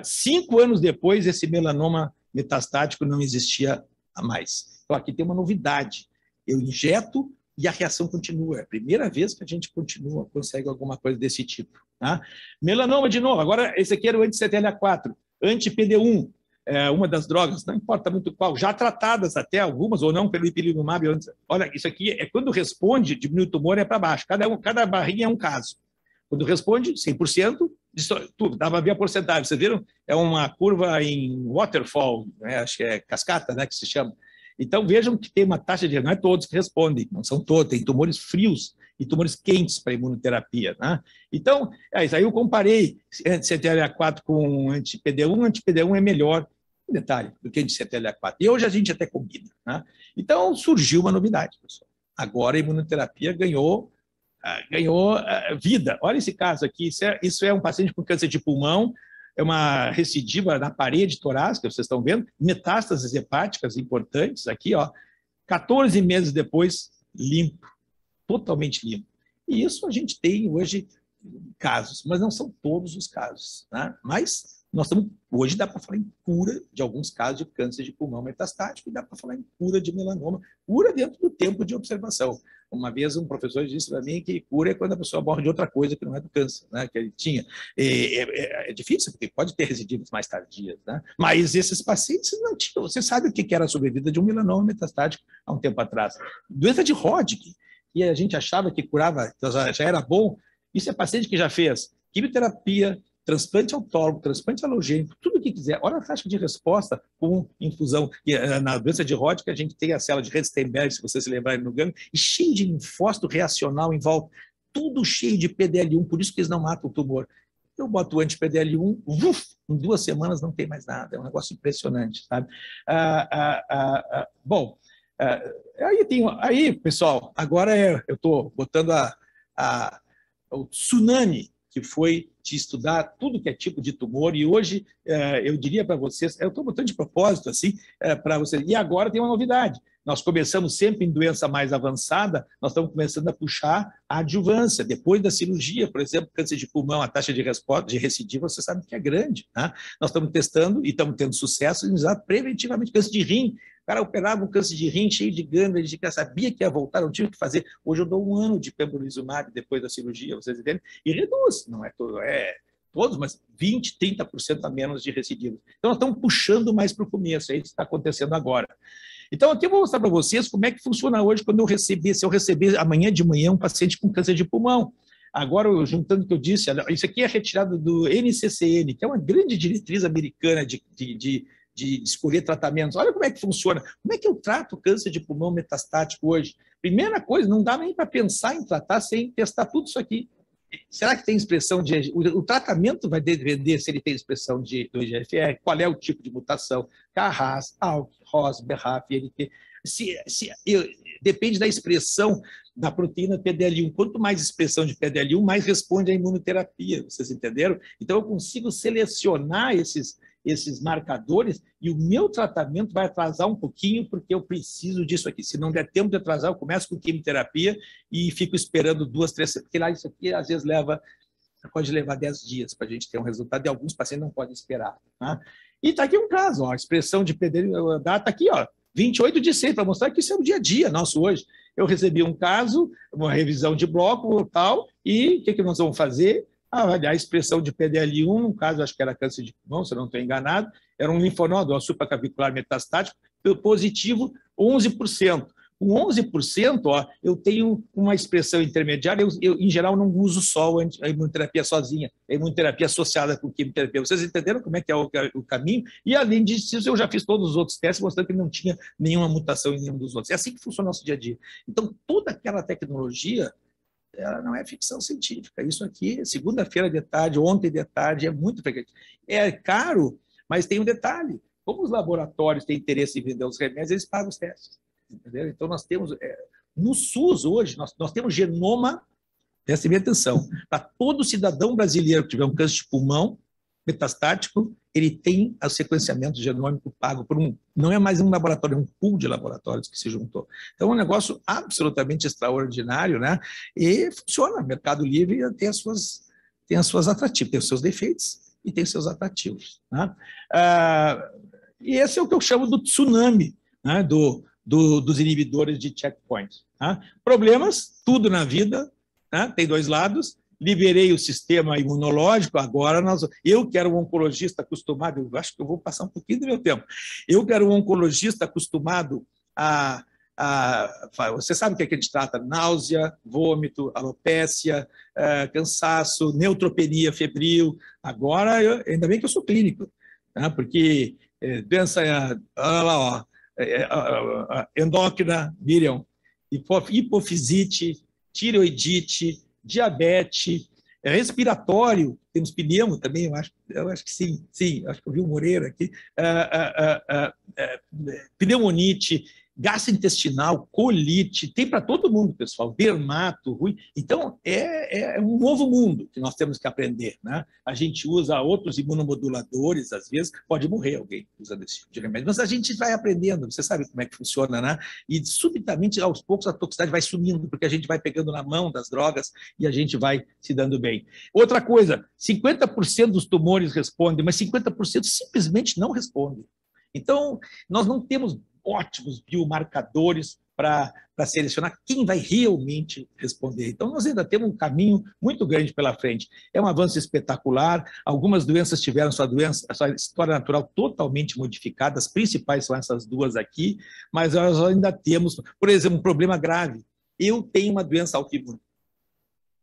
5 anos depois, esse melanoma metastático não existia mais. Então, aqui tem uma novidade. Eu injeto e a reação continua. É a primeira vez que a gente consegue alguma coisa desse tipo. Tá? Melanoma, de novo. Agora, esse aqui era o anti-CTLA4, anti-PD1. Uma das drogas, não importa muito qual, já tratadas até algumas, ou não, pelo ipilimumab. Olha, isso aqui é quando responde, diminui o tumor, é para baixo. Cada barrinha é um caso. Quando responde, 100%, tudo, dá para ver a porcentagem. Vocês viram? É uma curva em waterfall, né? Acho que é cascata, né, que se chama. Então, vejam que tem uma taxa de... Não é todos que respondem, não são todos, tem tumores frios e tumores quentes para imunoterapia. Né? Então, isso aí eu comparei anti-CTLA4 com anti-PD1. Anti-PD1 é melhor, um detalhe, do que anti-CTLA4. E hoje a gente até combina. Né? Então, surgiu uma novidade, pessoal. Agora a imunoterapia ganhou vida. Olha esse caso aqui, isso é um paciente com câncer de pulmão, é uma recidiva na parede torácica, vocês estão vendo, metástases hepáticas importantes aqui, ó, 14 meses depois, limpo, totalmente limpo. E isso a gente tem hoje casos, mas não são todos os casos, né? Mas hoje dá para falar em cura de alguns casos de câncer de pulmão metastático e dá para falar em cura de melanoma, cura dentro do tempo de observação. Uma vez um professor disse para mim que cura é quando a pessoa morre de outra coisa que não é do câncer, né, que ele tinha. É difícil, porque pode ter recidivas mais tardias, né? Mas esses pacientes não tinham. Você sabe o que era a sobrevida de um melanoma metastático há um tempo atrás. Doença de Hodgkin, que a gente achava que curava, já era bom. Isso é paciente que já fez quimioterapia, transplante autólogo, transplante halogênico, tudo o que quiser. Olha a taxa de resposta com infusão. Na doença de Hodgkin, a gente tem a célula de Redstenberg, se vocês se lembrarem no gangue, e cheio de linfócito reacional em volta, tudo cheio de PDL1, por isso que eles não matam o tumor. Eu boto o anti-PDL1, em 2 semanas não tem mais nada, é um negócio impressionante, sabe? Bom, aí, pessoal, agora eu estou botando o tsunami que foi de estudar tudo que é tipo de tumor, e hoje eu diria para vocês, eu estou botando de propósito assim, para vocês, e agora tem uma novidade, nós começamos sempre em doença mais avançada, nós estamos começando a puxar a adjuvância, depois da cirurgia, por exemplo, câncer de pulmão, a taxa de resposta, de recidiva, você sabe que é grande, né? Nós estamos testando e estamos tendo sucesso em usar preventivamente câncer de rim. O cara operava um câncer de rim cheio de gânglios, ele já sabia que ia voltar, não tinha o que fazer. Hoje eu dou 1 ano de pembrolizumab depois da cirurgia, vocês entendem? E reduz, não é todos, mas 20%, 30% a menos de recidivas. Então, nós estamos puxando mais para o começo, é isso que está acontecendo agora. Então, aqui eu vou mostrar para vocês como é que funciona hoje quando se eu receber amanhã de manhã um paciente com câncer de pulmão. Agora, juntando o que eu disse, isso aqui é retirado do NCCN, que é uma grande diretriz americana de escolher tratamentos. Olha como é que funciona. Como é que eu trato câncer de pulmão metastático hoje? Primeira coisa, não dá nem para pensar em tratar sem testar tudo isso aqui. Será que tem expressão de... O tratamento vai depender se ele tem expressão do IGFR, qual é o tipo de mutação, KRAS, ALK, ROS, BRAF, ILT. Depende da expressão da proteína PDL1. Quanto mais expressão de PDL1, mais responde à imunoterapia. Vocês entenderam? Então, eu consigo selecionar esses marcadores e o meu tratamento vai atrasar um pouquinho porque eu preciso disso aqui. Se não der tempo de atrasar, eu começo com quimioterapia e fico esperando 2, 3 semanas. Porque lá isso aqui, às vezes, pode levar 10 dias para a gente ter um resultado e alguns pacientes não podem esperar. Tá? E está aqui um caso, ó, a expressão de PDL, a data aqui, ó, 28 de 6, para mostrar que isso é o dia a dia nosso hoje. Eu recebi um caso, uma revisão de bloco tal, e o que nós vamos fazer? a expressão de PDL1, no caso, acho que era câncer de pulmão, se eu não estou enganado, era um linfonodo supracavicular metastático, positivo 11%. Com 11%, ó, eu tenho uma expressão intermediária, eu em geral, não uso só a imunoterapia sozinha, a imunoterapia associada com quimioterapia. Vocês entenderam como é que é o caminho? E, além disso, eu já fiz todos os outros testes, mostrando que não tinha nenhuma mutação em nenhum dos outros. É assim que funciona o nosso dia a dia. Então, toda aquela tecnologia, ela não é ficção científica. Isso aqui, segunda-feira de tarde, ontem de tarde, é muito frequente. É caro, mas tem um detalhe. Como os laboratórios têm interesse em vender os remédios, eles pagam os testes. Entendeu? Então, nós temos, no SUS hoje, nós temos genoma, preste bem atenção, para todo cidadão brasileiro que tiver um câncer de pulmão metastático, ele tem o sequenciamento genômico pago por não é mais um laboratório, é um pool de laboratórios que se juntou. Então, é um negócio absolutamente extraordinário, né? E funciona, Mercado Livre tem as suas atrativos, tem os seus defeitos e tem os seus atrativos, né? E esse é o que eu chamo do tsunami, né? Dos inibidores de checkpoints. Tá? Problemas, tudo na vida, né? Tem dois lados. Liberei o sistema imunológico, agora eu quero um oncologista acostumado, eu acho que eu vou passar um pouquinho do meu tempo, eu quero um oncologista acostumado você sabe o que a gente trata? Náusea, vômito, alopécia, cansaço, neutropenia febril. Agora, ainda bem que eu sou clínico, né? Porque doença, olha lá, ó, endócrina, Miriam, hipofisite, tireoidite, diabetes, respiratório, temos pneumo também, eu acho que sim, acho que eu vi o Moreira aqui, pneumonite, gastrointestinal, colite, tem para todo mundo, pessoal, dermato, ruim. Então, é um novo mundo que nós temos que aprender, né? A gente usa outros imunomoduladores, às vezes, pode morrer alguém usando esse tipo de remédio, mas a gente vai aprendendo, você sabe como é que funciona, né? E, subitamente, aos poucos, a toxicidade vai sumindo, porque a gente vai pegando na mão das drogas e a gente vai se dando bem. Outra coisa, 50% dos tumores respondem, mas 50% simplesmente não respondem. Então, nós não temos ótimos biomarcadores para selecionar quem vai realmente responder. Então, nós ainda temos um caminho muito grande pela frente. É um avanço espetacular. Algumas doenças tiveram sua história natural totalmente modificada. As principais são essas duas aqui, mas nós ainda temos, por exemplo, um problema grave. Eu tenho uma doença autoimune.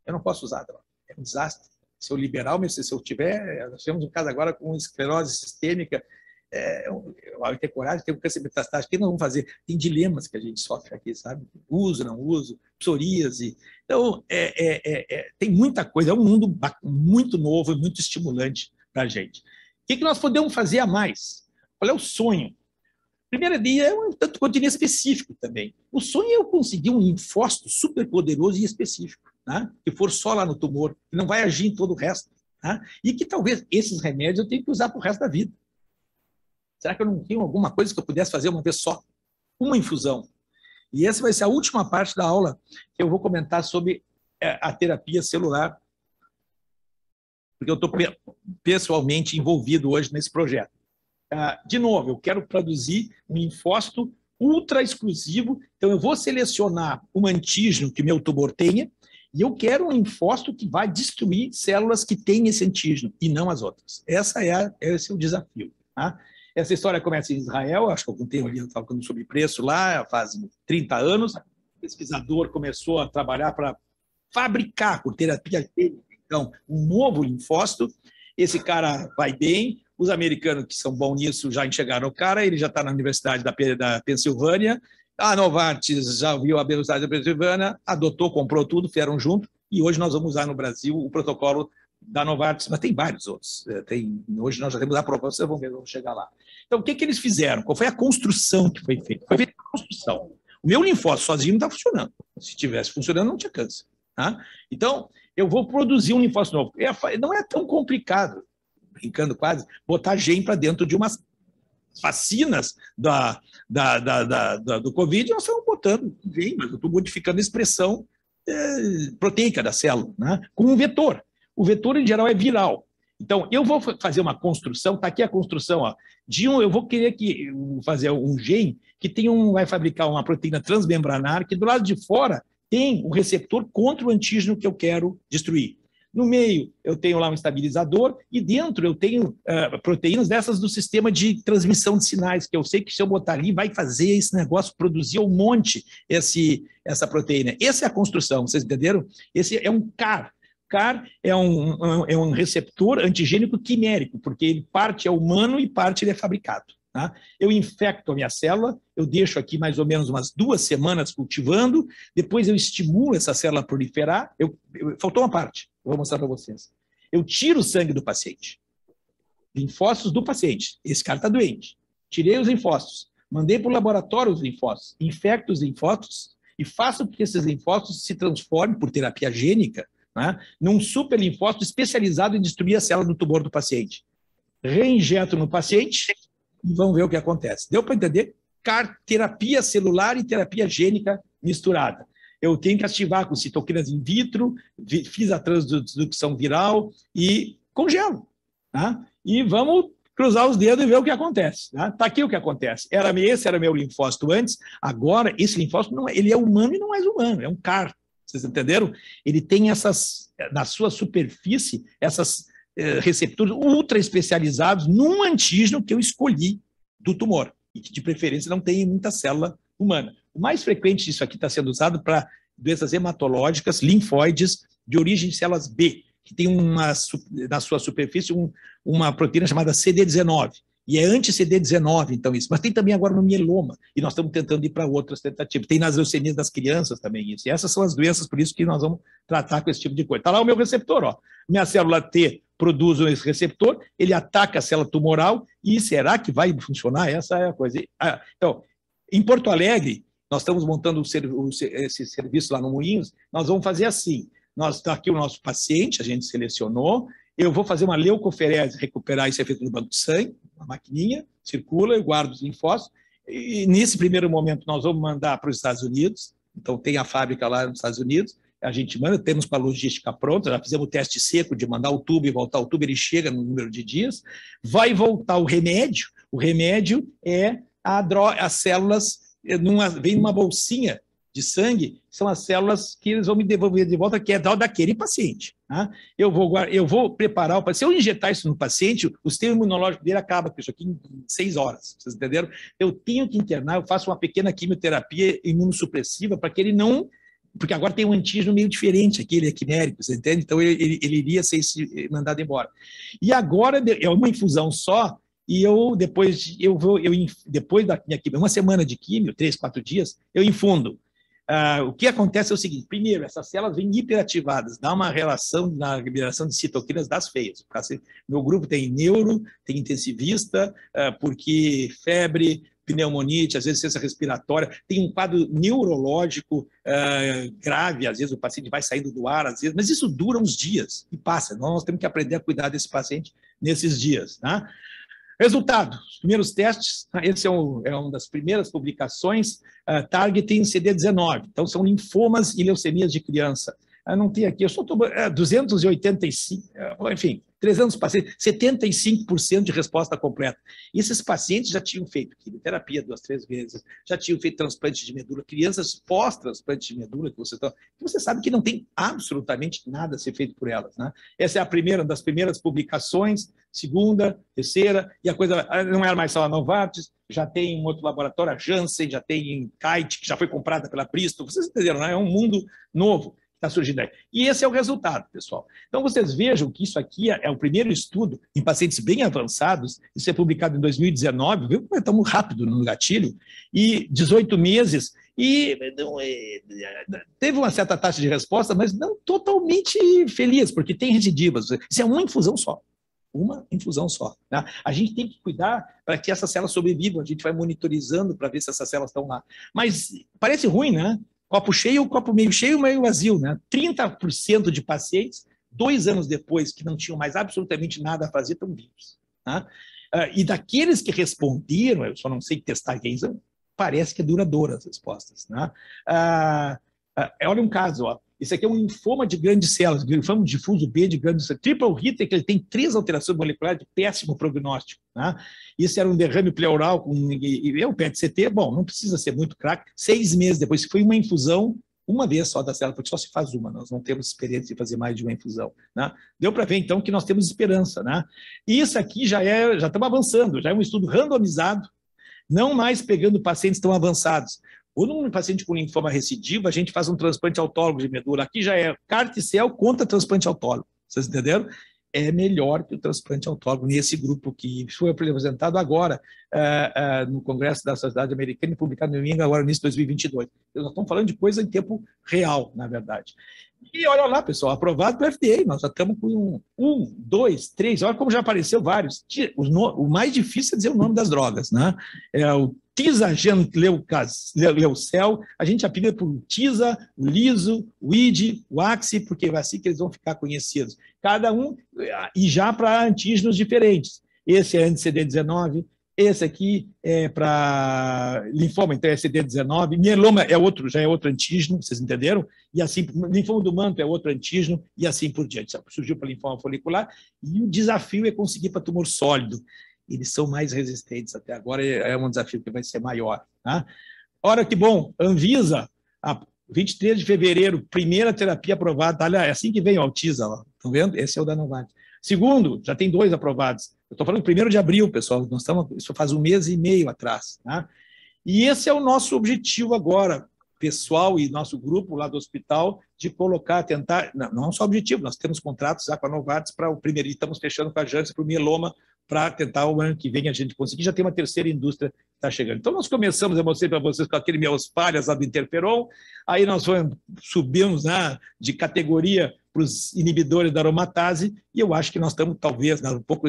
Eu não posso usar droga. É um desastre. Se eu liberar, mas se eu tiver, nós temos um caso agora com esclerose sistêmica, ao ter coragem, tem um câncer metastático, o que nós vamos fazer? Tem dilemas que a gente sofre aqui, sabe? Uso, não uso, psoríase. Então, tem muita coisa, é um mundo muito novo e muito estimulante para a gente. O que nós podemos fazer a mais? Qual é o sonho? Primeiro dia é um tanto quanto específico também. O sonho é eu conseguir um linfócito super poderoso e específico, né? Que for só lá no tumor, que não vai agir em todo o resto, né? E que talvez esses remédios eu tenha que usar para o resto da vida. Será que eu não tenho alguma coisa que eu pudesse fazer uma vez só? Uma infusão. E essa vai ser a última parte da aula que eu vou comentar sobre a terapia celular, porque eu estou pessoalmente envolvido hoje nesse projeto. De novo, eu quero produzir um linfócito ultra exclusivo, então eu vou selecionar um antígeno que meu tumor tenha, e eu quero um linfócito que vai destruir células que têm esse antígeno, e não as outras. Esse é o desafio, tá? Essa história começa em Israel, acho que algum tempo ali eu estava falando sobre preço lá, faz 30 anos. O pesquisador começou a trabalhar para fabricar, por terapia gênica, então, um novo linfócito. Esse cara vai bem, os americanos que são bons nisso já enxergaram o cara, ele já está na Universidade da Pensilvânia, a Novartis já viu a Universidade da Pensilvânia, adotou, comprou tudo, fizeram junto, e hoje nós vamos usar no Brasil o protocolo da Novartis, mas tem vários outros. Hoje nós já temos a aprovação, vocês vão ver, vamos chegar lá. Então, o que eles fizeram? Qual foi a construção que foi feita? Foi feita a construção. O meu linfócito sozinho não está funcionando. Se estivesse funcionando, não tinha câncer. Tá? Então, eu vou produzir um linfócito novo. Não é tão complicado, brincando quase, botar gene para dentro de umas vacinas do Covid, nós estamos botando gene, mas eu estou modificando a expressão proteica da célula, né? Com um vetor. O vetor, em geral, é viral. Então, eu vou fazer uma construção, está aqui a construção, ó, eu vou querer fazer um gene que vai fabricar uma proteína transmembranar, que do lado de fora tem o receptor contra o antígeno que eu quero destruir. No meio, eu tenho lá um estabilizador e dentro eu tenho proteínas dessas do sistema de transmissão de sinais, que eu sei que se eu botar ali vai fazer esse negócio produzir um monte essa proteína. Essa é a construção, vocês entenderam? Esse é um CAR. CAR é um receptor antigênico quimérico, porque ele parte é humano e parte ele é fabricado. Tá? Eu infecto a minha célula, eu deixo aqui mais ou menos umas 2 semanas cultivando, depois eu estimulo essa célula a proliferar. Faltou uma parte, vou mostrar para vocês. Eu tiro o sangue do paciente, linfócitos do paciente. Esse cara está doente. Tirei os linfócitos, mandei para o laboratório os linfócitos, infecto os linfócitos e faço com que esses linfócitos se transformem, por terapia gênica, né, num super linfócito especializado em destruir a célula do tumor do paciente. Reinjeto no paciente e vamos ver o que acontece. Deu para entender? Terapia celular e terapia gênica misturada. Eu tenho que ativar com citoquinas in vitro, fiz a transdução viral e congelo. Tá? E vamos cruzar os dedos e ver o que acontece. Tá? Tá aqui o que acontece. Esse era meu linfócito antes, agora esse linfócito não, ele é humano e não é humano, é um CAR. Vocês entenderam? Ele tem na sua superfície, essas receptores ultra especializados num antígeno que eu escolhi do tumor, e que de preferência não tem muita célula humana. O mais frequente disso aqui está sendo usado para doenças hematológicas, linfóides, de origem de células B, que tem na sua superfície uma proteína chamada CD19, e é anti-CD19, então isso. Mas tem também agora no mieloma, e nós estamos tentando ir para outras tentativas. Tem nas leucemias das crianças também isso. E essas são as doenças, por isso que nós vamos tratar com esse tipo de coisa. Está lá o meu receptor, ó. Minha célula T produz esse receptor, ele ataca a célula tumoral, e será que vai funcionar? Essa é a coisa. Então, em Porto Alegre, nós estamos montando esse serviço lá no Moinhos, nós vamos fazer assim, está aqui o nosso paciente, a gente selecionou, eu vou fazer uma leucoferese, recuperar esse efeito no banco de sangue, uma maquininha, circula, eu guardo os linfócitos, e nesse primeiro momento nós vamos mandar para os Estados Unidos, então tem a fábrica lá nos Estados Unidos, a gente manda, temos para a logística pronta, já fizemos o teste seco de mandar o tubo e voltar o tubo, ele chega no número de dias, vai voltar o remédio é as células, vem numa bolsinha de sangue, são as células que eles vão me devolver de volta, que é daquele paciente. Tá? Eu vou preparar o paciente. Se eu injetar isso no paciente, o sistema imunológico dele acaba com isso aqui em 6 horas. Vocês entenderam? Eu tenho que internar, eu faço uma pequena quimioterapia imunossupressiva para que ele não... Porque agora tem um antígeno meio diferente aqui, ele é quimérico, você entende? Então ele iria ser mandado embora. E agora é uma infusão só, e depois da minha quimio, uma semana de quimio, 3, 4 dias, eu infundo. O que acontece é o seguinte: primeiro, essas células vêm hiperativadas, dá uma relação na liberação de citoquinas das feias. Meu grupo tem neuro, tem intensivista, porque febre, pneumonite, às vezes ciência respiratória, tem um quadro neurológico grave, às vezes o paciente vai saindo do ar, às vezes, mas isso dura uns dias e passa. Nós temos que aprender a cuidar desse paciente nesses dias. Tá? Resultado, os primeiros testes, esse é uma das primeiras publicações, targeting CD19, então são linfomas e leucemias de criança. Não tem aqui, eu só estou 285, enfim, 300 pacientes, 75% de resposta completa. E esses pacientes já tinham feito quimioterapia 2, 3 vezes, já tinham feito transplante de medula, crianças pós-transplante de medula, que você sabe que não tem absolutamente nada a ser feito por elas. Né? Essa é uma das primeiras publicações, segunda, terceira, e a coisa não era mais só a Novartis, já tem um outro laboratório, a Janssen, já tem Kite, que já foi comprada pela Bristol, vocês entenderam, né? É um mundo novo está surgindo aí. E esse é o resultado, pessoal. Então, vocês vejam que isso aqui é o primeiro estudo em pacientes bem avançados, isso é publicado em 2019, viu? Estamos rápido no gatilho, e 18 meses, e teve uma certa taxa de resposta, mas não totalmente feliz, porque tem recidivas. Isso é uma infusão só. Uma infusão só. Né? A gente tem que cuidar para que essas células sobrevivam, a gente vai monitorizando para ver se essas células estão lá. Mas parece ruim, né? Copo cheio, copo meio cheio, meio vazio, né? 30% de pacientes, 2 anos depois, que não tinham mais absolutamente nada a fazer, estão vivos. Tá? E daqueles que responderam, eu só não sei testar quem são, parece que é duradoura as respostas. Né? Olha um caso, ó. Esse aqui é um linfoma de grandes células, linfoma difuso B de grandes células. Triple hit é que ele tem 3 alterações moleculares de péssimo prognóstico. Né? Isso era um derrame pleural com o PET-CT. Bom, não precisa ser muito craque. 6 meses depois, foi uma infusão uma vez só da célula, porque só se faz uma, nós não temos experiência de fazer mais de uma infusão, né? Deu para ver, então, que nós temos esperança, né? E isso aqui já estamos avançando, já é um estudo randomizado, não mais pegando pacientes tão avançados. Quando um paciente com linfoma recidivo, a gente faz um transplante autólogo de medula. Aqui já é carticel contra transplante autólogo. Vocês entenderam? É melhor que o transplante autólogo nesse grupo que foi apresentado agora no Congresso da Sociedade Americana e publicado no domingo, agora no início de 2022. Nós estamos falando de coisa em tempo real, na verdade. E olha lá, pessoal, aprovado pelo FDA, nós já estamos com 1, 2, 3, olha como já apareceu vários. O mais difícil é dizer o nome das drogas, né? É o Tisagenleucel, a gente apelida por Tisa, o Liso, o ID, o Axi, porque é assim que eles vão ficar conhecidos. Cada um, e já para antígenos diferentes. Esse é anti-CD19, esse aqui é para linfoma, então é CD19, mieloma é outro, já é outro antígeno, vocês entenderam? E assim, linfoma do manto é outro antígeno, e assim por diante. Surgiu para linfoma folicular, e o desafio é conseguir para tumor sólido. Eles são mais resistentes até agora, é um desafio que vai ser maior. Tá? Ora, que bom, Anvisa, 23 de fevereiro, primeira terapia aprovada, olha, é assim que vem o Altisa, estão vendo? Esse é o da Novartis. Segundo, já tem 2 aprovados. Eu estou falando 1º de abril, pessoal, nós estamos, isso faz 1 mês e meio atrás. Tá? E esse é o nosso objetivo agora, pessoal e nosso grupo lá do hospital, de colocar, tentar, não só objetivo, nós temos contratos já com a Novartis para o primeiro, e estamos fechando com a Janssen para o mieloma, para tentar o ano que vem a gente conseguir, já tem uma terceira indústria que está chegando. Então, nós começamos, eu mostrei para vocês com aquele meus palhas lá do interferon, aí nós subimos, né, de categoria para os inibidores da aromatase, e eu acho que nós estamos, talvez, um pouco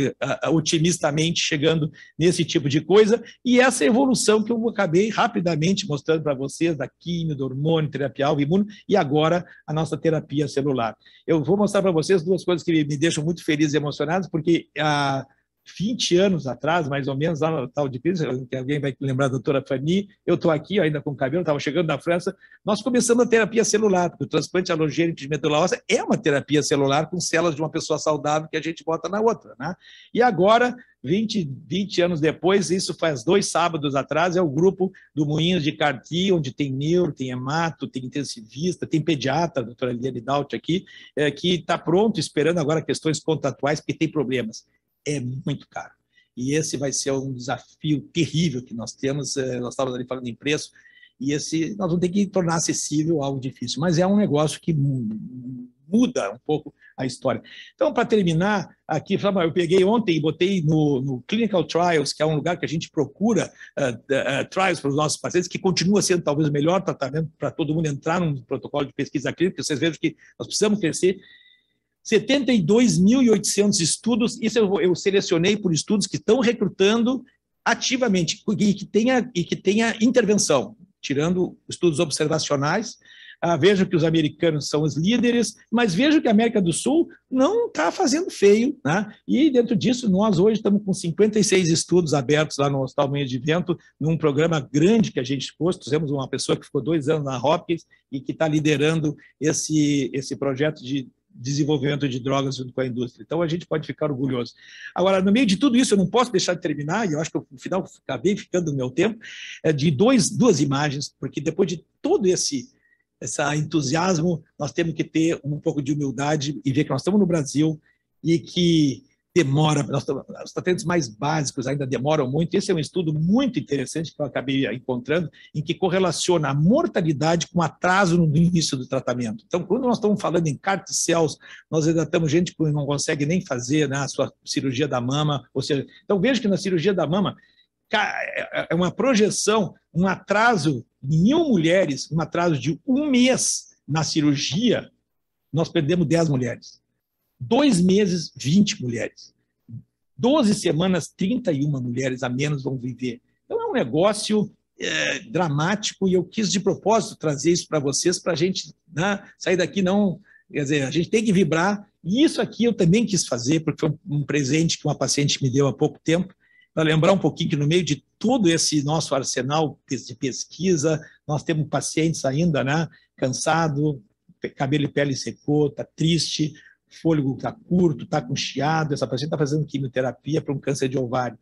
otimistamente chegando nesse tipo de coisa, e essa evolução que eu acabei rapidamente mostrando para vocês, da quimio, do hormônio, terapia alvo imuno, e agora a nossa terapia celular. Eu vou mostrar para vocês 2 coisas que me deixam muito felizes e emocionados, porque 20 anos atrás, mais ou menos, lá no tal de Pires, que alguém vai lembrar da doutora Fanny, eu estou aqui ainda com o cabelo, estava chegando da França, nós começamos a terapia celular, porque o transplante alogênico de medula óssea é uma terapia celular com células de uma pessoa saudável que a gente bota na outra, né? E agora, 20 anos depois, isso faz 2 sábados atrás, é o grupo do Moinhos de Carti, onde tem neuro, tem hemato, tem intensivista, tem pediatra, a doutora Eliane Daut aqui, que está pronto, esperando agora questões contratuais, porque tem problemas. É muito caro. E esse vai ser um desafio terrível que nós temos, nós estávamos ali falando em preço, e nós vamos ter que tornar acessível algo difícil, mas é um negócio que muda um pouco a história. Então, para terminar, aqui, eu peguei ontem e botei no Clinical Trials, que é um lugar que a gente procura trials para os nossos pacientes, que continua sendo talvez o melhor tratamento para todo mundo entrar num protocolo de pesquisa clínica, vocês vejam que nós precisamos crescer. 72.800 estudos, isso eu selecionei por estudos que estão recrutando ativamente e que tenha intervenção, tirando estudos observacionais. Vejo que os americanos são os líderes, mas vejo que a América do Sul não está fazendo feio, né? E dentro disso, nós hoje estamos com 56 estudos abertos lá no Hospital Moinhos de Vento, num programa grande que a gente pôs. Temos uma pessoa que ficou 2 anos na Hopkins e que está liderando esse projeto de desenvolvimento de drogas junto com a indústria. Então, a gente pode ficar orgulhoso. Agora, no meio de tudo isso, eu não posso deixar de terminar, e eu acho que no final acabei ficando no meu tempo, de 2 imagens, porque depois de todo esse entusiasmo, nós temos que ter um pouco de humildade e ver que nós estamos no Brasil e que demora, os tratamentos mais básicos ainda demoram muito. Esse é um estudo muito interessante que eu acabei encontrando, em que correlaciona a mortalidade com atraso no início do tratamento. Então, quando nós estamos falando em carticels, nós ainda estamos gente que não consegue nem fazer, né, a sua cirurgia da mama, ou seja, então vejo que na cirurgia da mama é uma projeção, um atraso em 1.000 mulheres, um atraso de 1 mês na cirurgia, nós perdemos 10 mulheres. 2 meses, 20 mulheres. 12 semanas, 31 mulheres a menos vão viver. Então, é um negócio dramático e eu quis, de propósito, trazer isso para vocês, para a gente, né, sair daqui não... Quer dizer, a gente tem que vibrar. E isso aqui eu também quis fazer, porque foi um presente que uma paciente me deu há pouco tempo, para lembrar um pouquinho que no meio de todo esse nosso arsenal de pesquisa, nós temos pacientes ainda, né, cansado, cabelo e pele secou, está triste, fôlego está curto, está com chiado, essa paciente está fazendo quimioterapia para um câncer de ovário.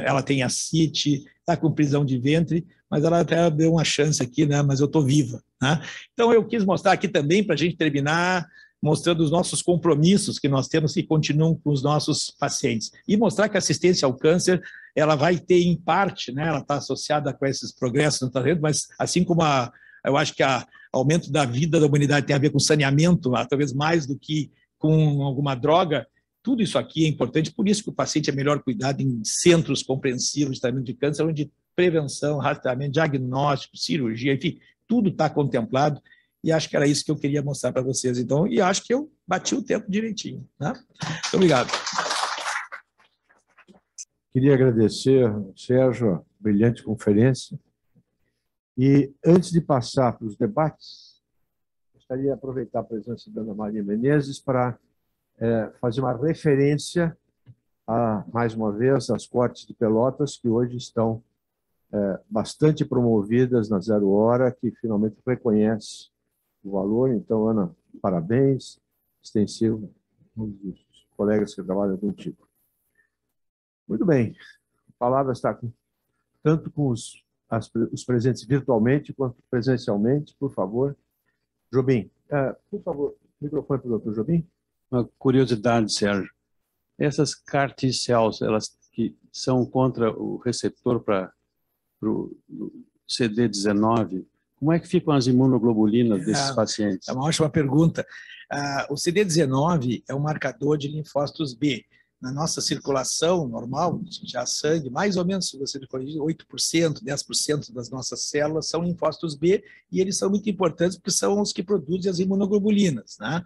Ela tem ascite, está com prisão de ventre, mas ela até deu uma chance aqui, né? Mas eu estou viva. né? Então, eu quis mostrar aqui também, para a gente terminar, mostrando os nossos compromissos que nós temos e continuam com os nossos pacientes. E mostrar que a assistência ao câncer, ela vai ter, em parte, né, ela está associada com esses progressos no tratamento, mas assim como eu acho que o aumento da vida da humanidade tem a ver com saneamento, talvez mais do que com alguma droga, tudo isso aqui é importante, por isso que o paciente é melhor cuidado em centros compreensivos de tratamento de câncer, onde prevenção, rastreamento, diagnóstico, cirurgia, enfim, tudo está contemplado, e acho que era isso que eu queria mostrar para vocês. Então, e acho que eu bati o tempo direitinho. Né? Muito obrigado. Queria agradecer, Sérgio, a brilhante conferência. E antes de passar para os debates, gostaria de aproveitar a presença da Ana Maria Menezes para fazer uma referência, mais uma vez, às Cortes de Pelotas, que hoje estão bastante promovidas na Zero Hora, que finalmente reconhece o valor. Então, Ana, parabéns, extensivo aos colegas que trabalham contigo. Muito bem, a palavra está tanto com os presentes virtualmente quanto presencialmente, por favor. Jobim, por favor, microfone para o doutor Jobim. Uma curiosidade, Sérgio. Essas CAR T-cells, elas que são contra o receptor para o CD19, como é que ficam as imunoglobulinas desses pacientes? É uma ótima pergunta. O CD19 é um marcador de linfócitos B. Na nossa circulação normal, já sangue, mais ou menos, se você corrigir, 8%, 10% das nossas células são linfócitos B, e eles são muito importantes porque são os que produzem as imunoglobulinas, né?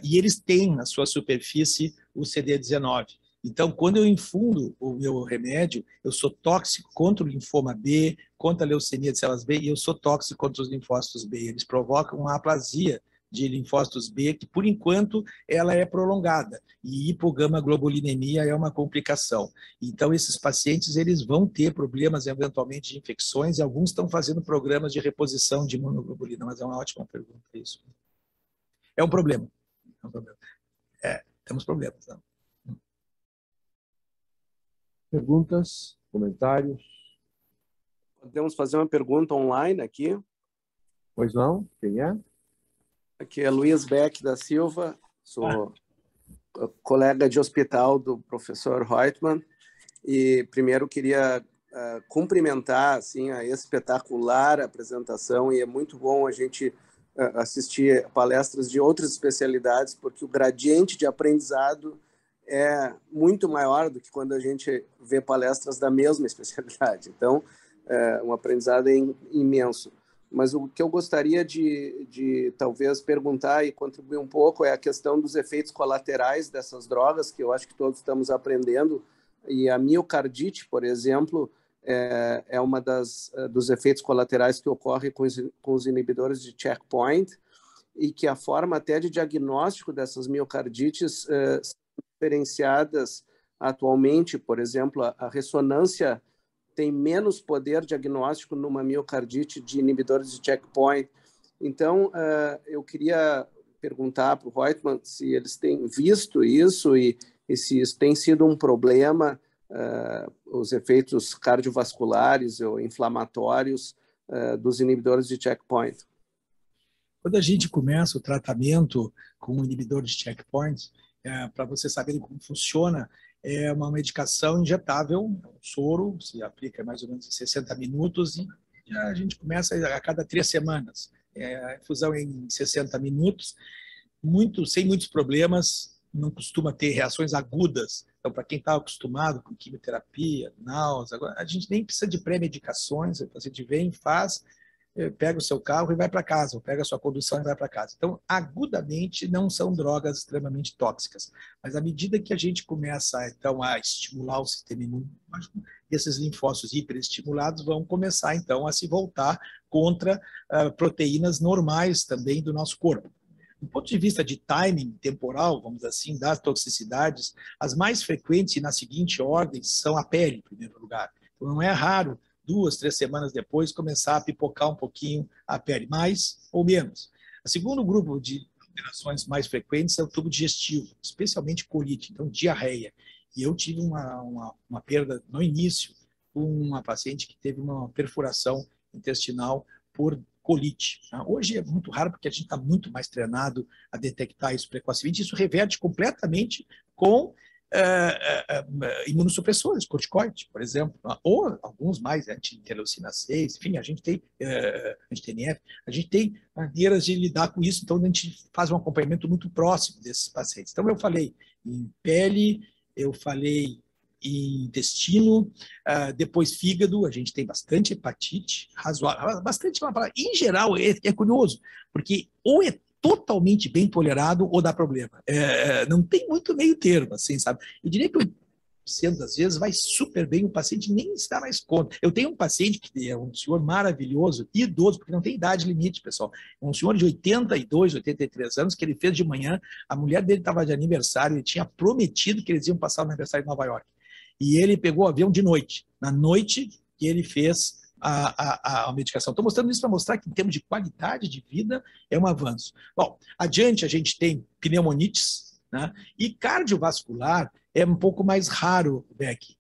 E eles têm na sua superfície o CD19. Então, quando eu infundo o meu remédio, eu sou tóxico contra o linfoma B, contra a leucemia de células B, e eu sou tóxico contra os linfócitos B. Eles provocam uma aplasia de linfócitos B, que, por enquanto, ela é prolongada. E hipogama-globulinemia é uma complicação. Então, esses pacientes eles vão ter problemas, eventualmente, de infecções, e alguns estão fazendo programas de reposição de imunoglobulina, mas é uma ótima pergunta isso. É um problema. É um problema. Temos problemas, não? Perguntas, comentários? Podemos fazer uma pergunta online aqui. Pois não? Quem é? Aqui é Luiz Beck da Silva, sou colega de hospital do professor Reutemann, e primeiro queria cumprimentar assim, a espetacular apresentação, e é muito bom a gente assistir palestras de outras especialidades, porque o gradiente de aprendizado é muito maior do que quando a gente vê palestras da mesma especialidade. Então, um aprendizado imenso. Mas o que eu gostaria de talvez perguntar e contribuir um pouco é a questão dos efeitos colaterais dessas drogas, que eu acho que todos estamos aprendendo. E a miocardite, por exemplo, é uma dos efeitos colaterais que ocorre com os inibidores de checkpoint, e que a forma até de diagnóstico dessas miocardites são diferenciadas atualmente. Por exemplo, a ressonância tem menos poder diagnóstico numa miocardite de inibidores de checkpoint. Então, eu queria perguntar para o Reutemann se eles têm visto isso e se isso tem sido um problema, os efeitos cardiovasculares ou inflamatórios dos inibidores de checkpoint. Quando a gente começa o tratamento com inibidor de checkpoints, para vocês saberem como funciona, é uma medicação injetável, um soro, se aplica mais ou menos em 60 minutos, e a gente começa a cada 3 semanas. A infusão em 60 minutos, sem muitos problemas, não costuma ter reações agudas. Então, para quem está acostumado com quimioterapia, náusea, agora a gente nem precisa de pré-medicações, o paciente vem, faz, pega o seu carro e vai para casa, ou pega a sua condução e vai para casa. Então, agudamente, não são drogas extremamente tóxicas, mas à medida que a gente começa, então, a estimular o sistema imunológico, esses linfócitos hiperestimulados vão começar, então, a se voltar contra proteínas normais também do nosso corpo. Do ponto de vista de timing temporal, vamos dizer assim, das toxicidades, as mais frequentes e na seguinte ordem são a pele, em primeiro lugar. Então, não é raro 2, 3 semanas depois, começar a pipocar um pouquinho a pele, mais ou menos. O segundo grupo de alterações mais frequentes é o tubo digestivo, especialmente colite, então diarreia. E eu tive uma perda no início com uma paciente que teve uma perfuração intestinal por colite. Tá? Hoje é muito raro porque a gente está muito mais treinado a detectar isso precocemente. Isso reverte completamente com imunossupressores, corticoide, por exemplo, ou alguns mais, anti-interleucina 6, enfim, a gente tem anti-TNF, a gente tem maneiras de lidar com isso, então a gente faz um acompanhamento muito próximo desses pacientes. Então eu falei em pele, eu falei em intestino, depois fígado, a gente tem bastante hepatite, razoável, bastante, em geral, é curioso, porque ou é totalmente bem tolerado ou dá problema. Não tem muito meio termo, assim, sabe? Eu diria que 80% das vezes vai super bem, o paciente nem se dá mais conta. Eu tenho um paciente que é um senhor maravilhoso, idoso, porque não tem idade limite, pessoal. Um senhor de 82, 83 anos, que ele fez de manhã, a mulher dele estava de aniversário, ele tinha prometido que eles iam passar o aniversário em Nova York. E ele pegou o avião de noite. Na noite que ele fez a medicação. Estou mostrando isso para mostrar que, em termos de qualidade de vida, é um avanço. Bom, adiante a gente tem pneumonites, né? E cardiovascular é um pouco mais raro, Beck.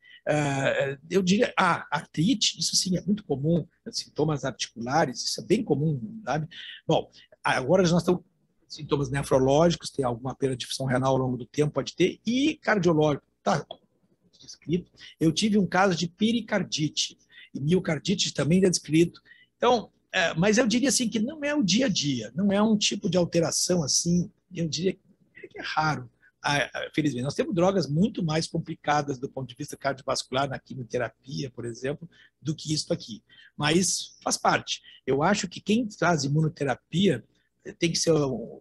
Eu diria, artrite, isso sim é muito comum, sintomas articulares, isso é bem comum, sabe? Bom, agora nós estamos sintomas nefrológicos, tem alguma perda de função renal ao longo do tempo, pode ter, e cardiológico, tá descrito. Eu tive um caso de pericardite, e miocardite também é descrito. Então, mas eu diria assim que não é o dia a dia, não é um tipo de alteração assim, eu diria que é raro. Felizmente, nós temos drogas muito mais complicadas do ponto de vista cardiovascular na quimioterapia, por exemplo, do que isso aqui. Mas faz parte. Eu acho que quem faz imunoterapia tem que ser,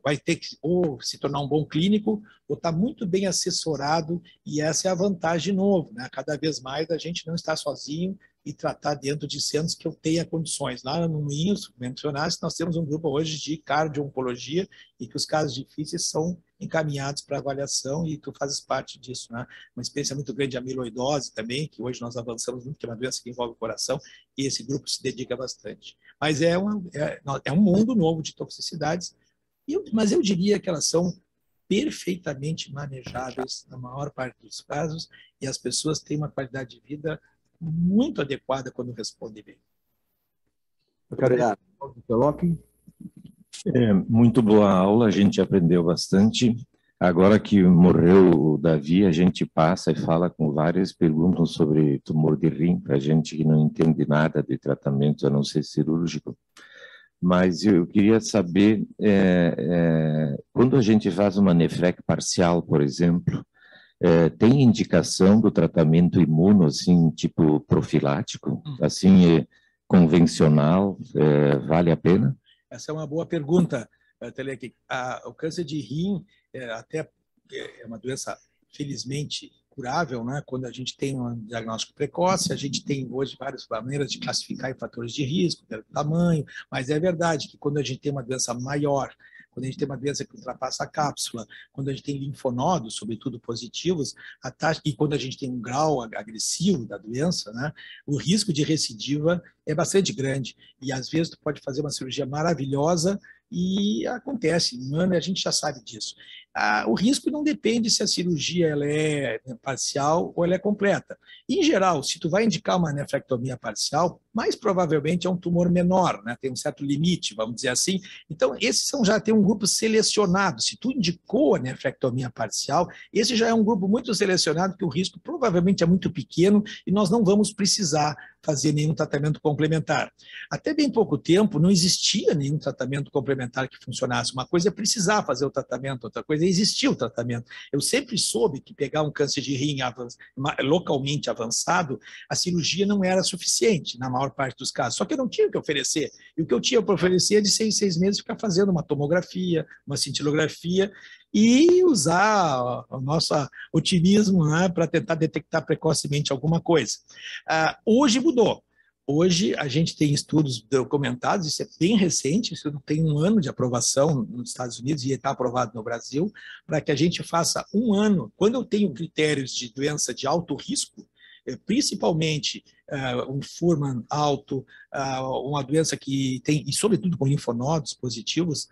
vai ter que ou se tornar um bom clínico ou estar muito bem assessorado, e essa é a vantagem de novo, né? Cada vez mais a gente não está sozinho e tratar dentro de centros que eu tenha condições. Lá no Moinhos, mencionaste, nós temos um grupo hoje de cardio-oncologia e que os casos difíceis são encaminhados para avaliação e tu fazes parte disso, né? Uma experiência muito grande de amiloidose também, que hoje nós avançamos muito, que é uma doença que envolve o coração, e esse grupo se dedica bastante. Mas é um mundo novo de toxicidades, mas eu diria que elas são perfeitamente manejáveis na maior parte dos casos, e as pessoas têm uma qualidade de vida muito adequada quando respondem bem. Obrigado. Muito boa aula, a gente aprendeu bastante. Agora que morreu o Davi, a gente passa e fala com várias perguntas sobre tumor de rim, para a gente que não entende nada de tratamento, a não ser cirúrgico. Mas eu queria saber, quando a gente faz uma nefrec parcial, por exemplo, tem indicação do tratamento imuno, assim, tipo profilático, assim, convencional, vale a pena? Essa é uma boa pergunta, Teleque. O câncer de rim até é uma doença, felizmente, curável, né? Quando a gente tem um diagnóstico precoce, a gente tem hoje várias maneiras de classificar em fatores de risco, pelo tamanho, mas é verdade que quando a gente tem uma doença maior, quando a gente tem uma doença que ultrapassa a cápsula, quando a gente tem linfonodos, sobretudo positivos, a taxa, e quando a gente tem um grau agressivo da doença, né, o risco de recidiva é bastante grande. E às vezes tu pode fazer uma cirurgia maravilhosa e acontece, em um ano a gente já sabe disso. O risco não depende se a cirurgia ela é parcial ou ela é completa. Em geral, se tu vai indicar uma nefrectomia parcial, mais provavelmente é um tumor menor, né? Tem um certo limite, vamos dizer assim. Então, esses já tem um grupo selecionado. Se tu indicou a nefrectomia parcial, esse já é um grupo muito selecionado, que o risco provavelmente é muito pequeno e nós não vamos precisar fazer nenhum tratamento complementar. Até bem pouco tempo não existia nenhum tratamento complementar que funcionasse. Uma coisa é precisar fazer o tratamento, outra coisa é existir o tratamento. Eu sempre soube que pegar um câncer de rim localmente avançado, a cirurgia não era suficiente na maior parte dos casos, só que eu não tinha o que oferecer. E o que eu tinha para oferecer é de 6 meses ficar fazendo uma tomografia, uma cintilografia, e usar o nosso otimismo, né, para tentar detectar precocemente alguma coisa. Hoje mudou. Hoje a gente tem estudos documentados, isso é bem recente, isso tem 1 ano de aprovação nos Estados Unidos e está aprovado no Brasil, para que a gente faça 1 ano. Quando eu tenho critérios de doença de alto risco, principalmente um Fuhrmann alto, uma doença que tem, e sobretudo com linfonodos positivos,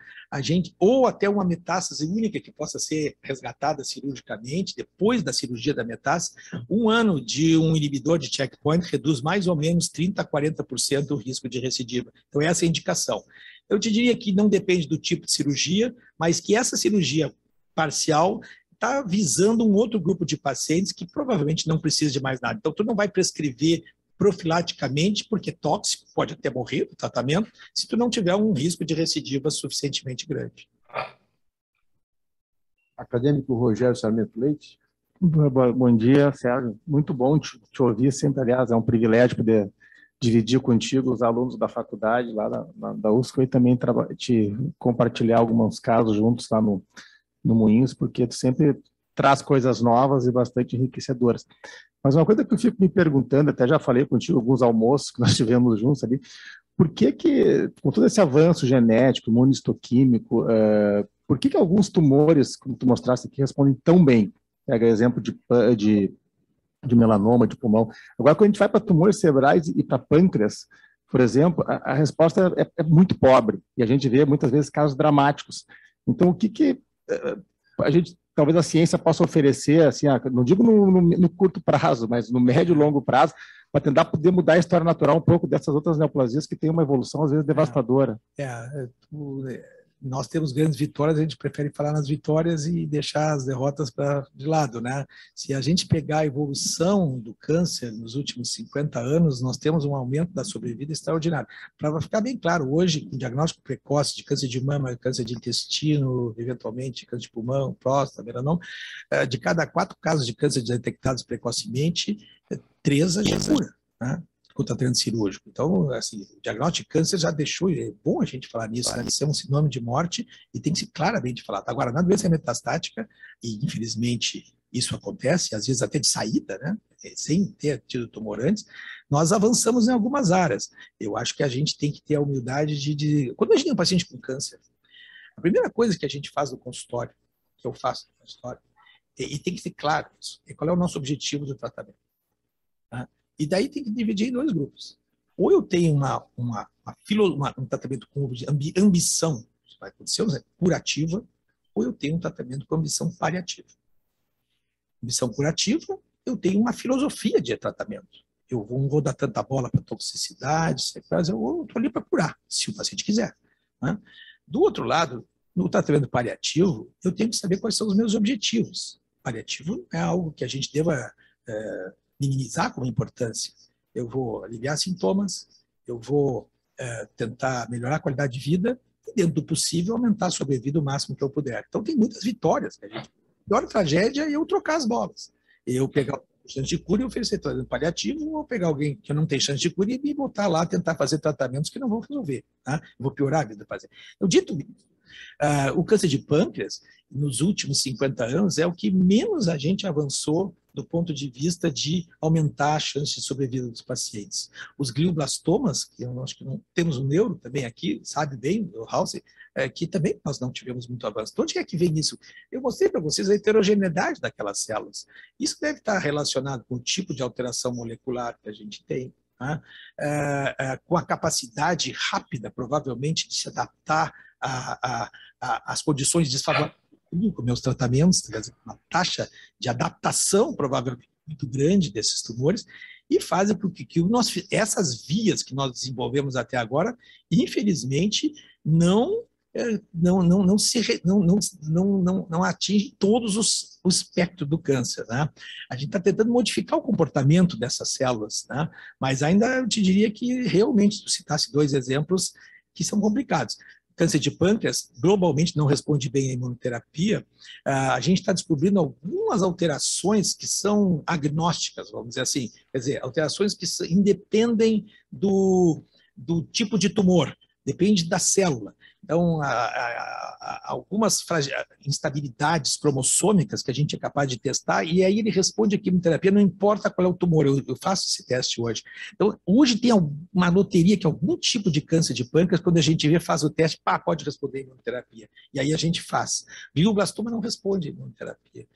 ou até uma metástase única que possa ser resgatada cirurgicamente, depois da cirurgia da metástase, 1 ano de um inibidor de checkpoint reduz mais ou menos 30% a 40% o risco de recidiva. Então, essa é a indicação. Eu te diria que não depende do tipo de cirurgia, mas que essa cirurgia parcial está visando um outro grupo de pacientes que provavelmente não precisa de mais nada. Então, tu não vai prescrever profilaticamente, porque é tóxico, pode até morrer do tratamento, se tu não tiver um risco de recidiva suficientemente grande. Acadêmico Rogério Sarmento Leite. Bom dia, Sérgio. Muito bom te ouvir sempre, aliás, é um privilégio poder dividir contigo os alunos da faculdade lá da USP e também te compartilhar alguns casos juntos lá no Moinhos, porque tu sempre traz coisas novas e bastante enriquecedoras. Mas uma coisa que eu fico me perguntando, até já falei contigo alguns almoços que nós tivemos juntos ali, por que com todo esse avanço genético, imunistoquímico, por que alguns tumores, como tu mostraste aqui, respondem tão bem? Pega exemplo de melanoma, de pulmão. Agora, quando a gente vai para tumores cerebrais e para pâncreas, por exemplo, a resposta é muito pobre, e a gente vê muitas vezes casos dramáticos. Então, o que a gente, talvez a ciência possa oferecer, assim, não digo no curto prazo, mas no médio e longo prazo, para tentar poder mudar a história natural um pouco dessas outras neoplasias que têm uma evolução, às vezes, devastadora. Nós temos grandes vitórias, a gente prefere falar nas vitórias e deixar as derrotas de lado, né? Se a gente pegar a evolução do câncer nos últimos 50 anos, nós temos um aumento da sobrevida extraordinário. Para ficar bem claro, hoje, com diagnóstico precoce de câncer de mama, câncer de intestino, eventualmente câncer de pulmão, próstata, melanoma, de cada 4 casos de câncer detectados precocemente, 3 a gente cura, né? Com tratamento cirúrgico. Então, assim, o diagnóstico de câncer já deixou, é bom a gente falar nisso, né? Isso é um sinônimo de morte e tem que ser claramente falado. Agora, na doença metastática, e infelizmente isso acontece, às vezes até de saída, né? Sem ter tido tumor antes, nós avançamos em algumas áreas. Eu acho que a gente tem que ter a humildade de... Quando a gente tem um paciente com câncer, a primeira coisa que a gente faz no consultório, que eu faço no consultório, e tem que ser claro isso, é qual é o nosso objetivo do tratamento. Tá? E daí tem que dividir em 2 grupos. Ou eu tenho um tratamento com ambição, isso vai acontecer, curativa, ou eu tenho um tratamento com ambição paliativa. Ambição curativa, eu tenho uma filosofia de tratamento. Eu não vou dar tanta bola para toxicidade, eu estou ali para curar, se o paciente quiser. Né? Do outro lado, no tratamento paliativo, eu tenho que saber quais são os meus objetivos. Paliativo é algo que a gente deva minimizar como importância. Eu vou aliviar sintomas, eu vou tentar melhorar a qualidade de vida e, dentro do possível, aumentar a sobrevida o máximo que eu puder. Então, tem muitas vitórias. A pior tragédia é eu trocar as bolas. Eu pegar chance de cura e oferecer tratamento paliativo, ou pegar alguém que não tem chance de cura e me botar lá, tentar fazer tratamentos que não vão resolver. Tá? Eu vou piorar a vida do paciente. Eu dito isso. O câncer de pâncreas, nos últimos 50 anos, é o que menos a gente avançou do ponto de vista de aumentar a chance de sobrevida dos pacientes. Os glioblastomas, que eu acho que não temos um neuro também aqui, sabe bem, o House, que também nós não tivemos muito avanço. De onde é que vem isso? Eu mostrei para vocês a heterogeneidade daquelas células. Isso deve estar relacionado com o tipo de alteração molecular que a gente tem, né? Com a capacidade rápida, provavelmente, de se adaptar às condições desfavoráveis com meus tratamentos, uma taxa de adaptação provavelmente muito grande desses tumores, e fazem com que essas vias que nós desenvolvemos até agora, infelizmente, não atingem todos o espectro do câncer. Né? A gente está tentando modificar o comportamento dessas células, né? Mas ainda eu te diria que realmente, se citasse 2 exemplos que são complicados. Câncer de pâncreas, globalmente, não responde bem à imunoterapia. A gente está descobrindo algumas alterações que são agnósticas, vamos dizer assim, quer dizer, alterações que independem do tipo de tumor, depende da célula. Então, algumas instabilidades cromossômicas que a gente é capaz de testar, e aí ele responde a quimioterapia, não importa qual é o tumor, eu faço esse teste hoje. Então, hoje tem uma loteria que algum tipo de câncer de pâncreas, quando a gente vê, faz o teste, pode responder a imunoterapia. E aí a gente faz. Glioblastoma não responde a imunoterapia.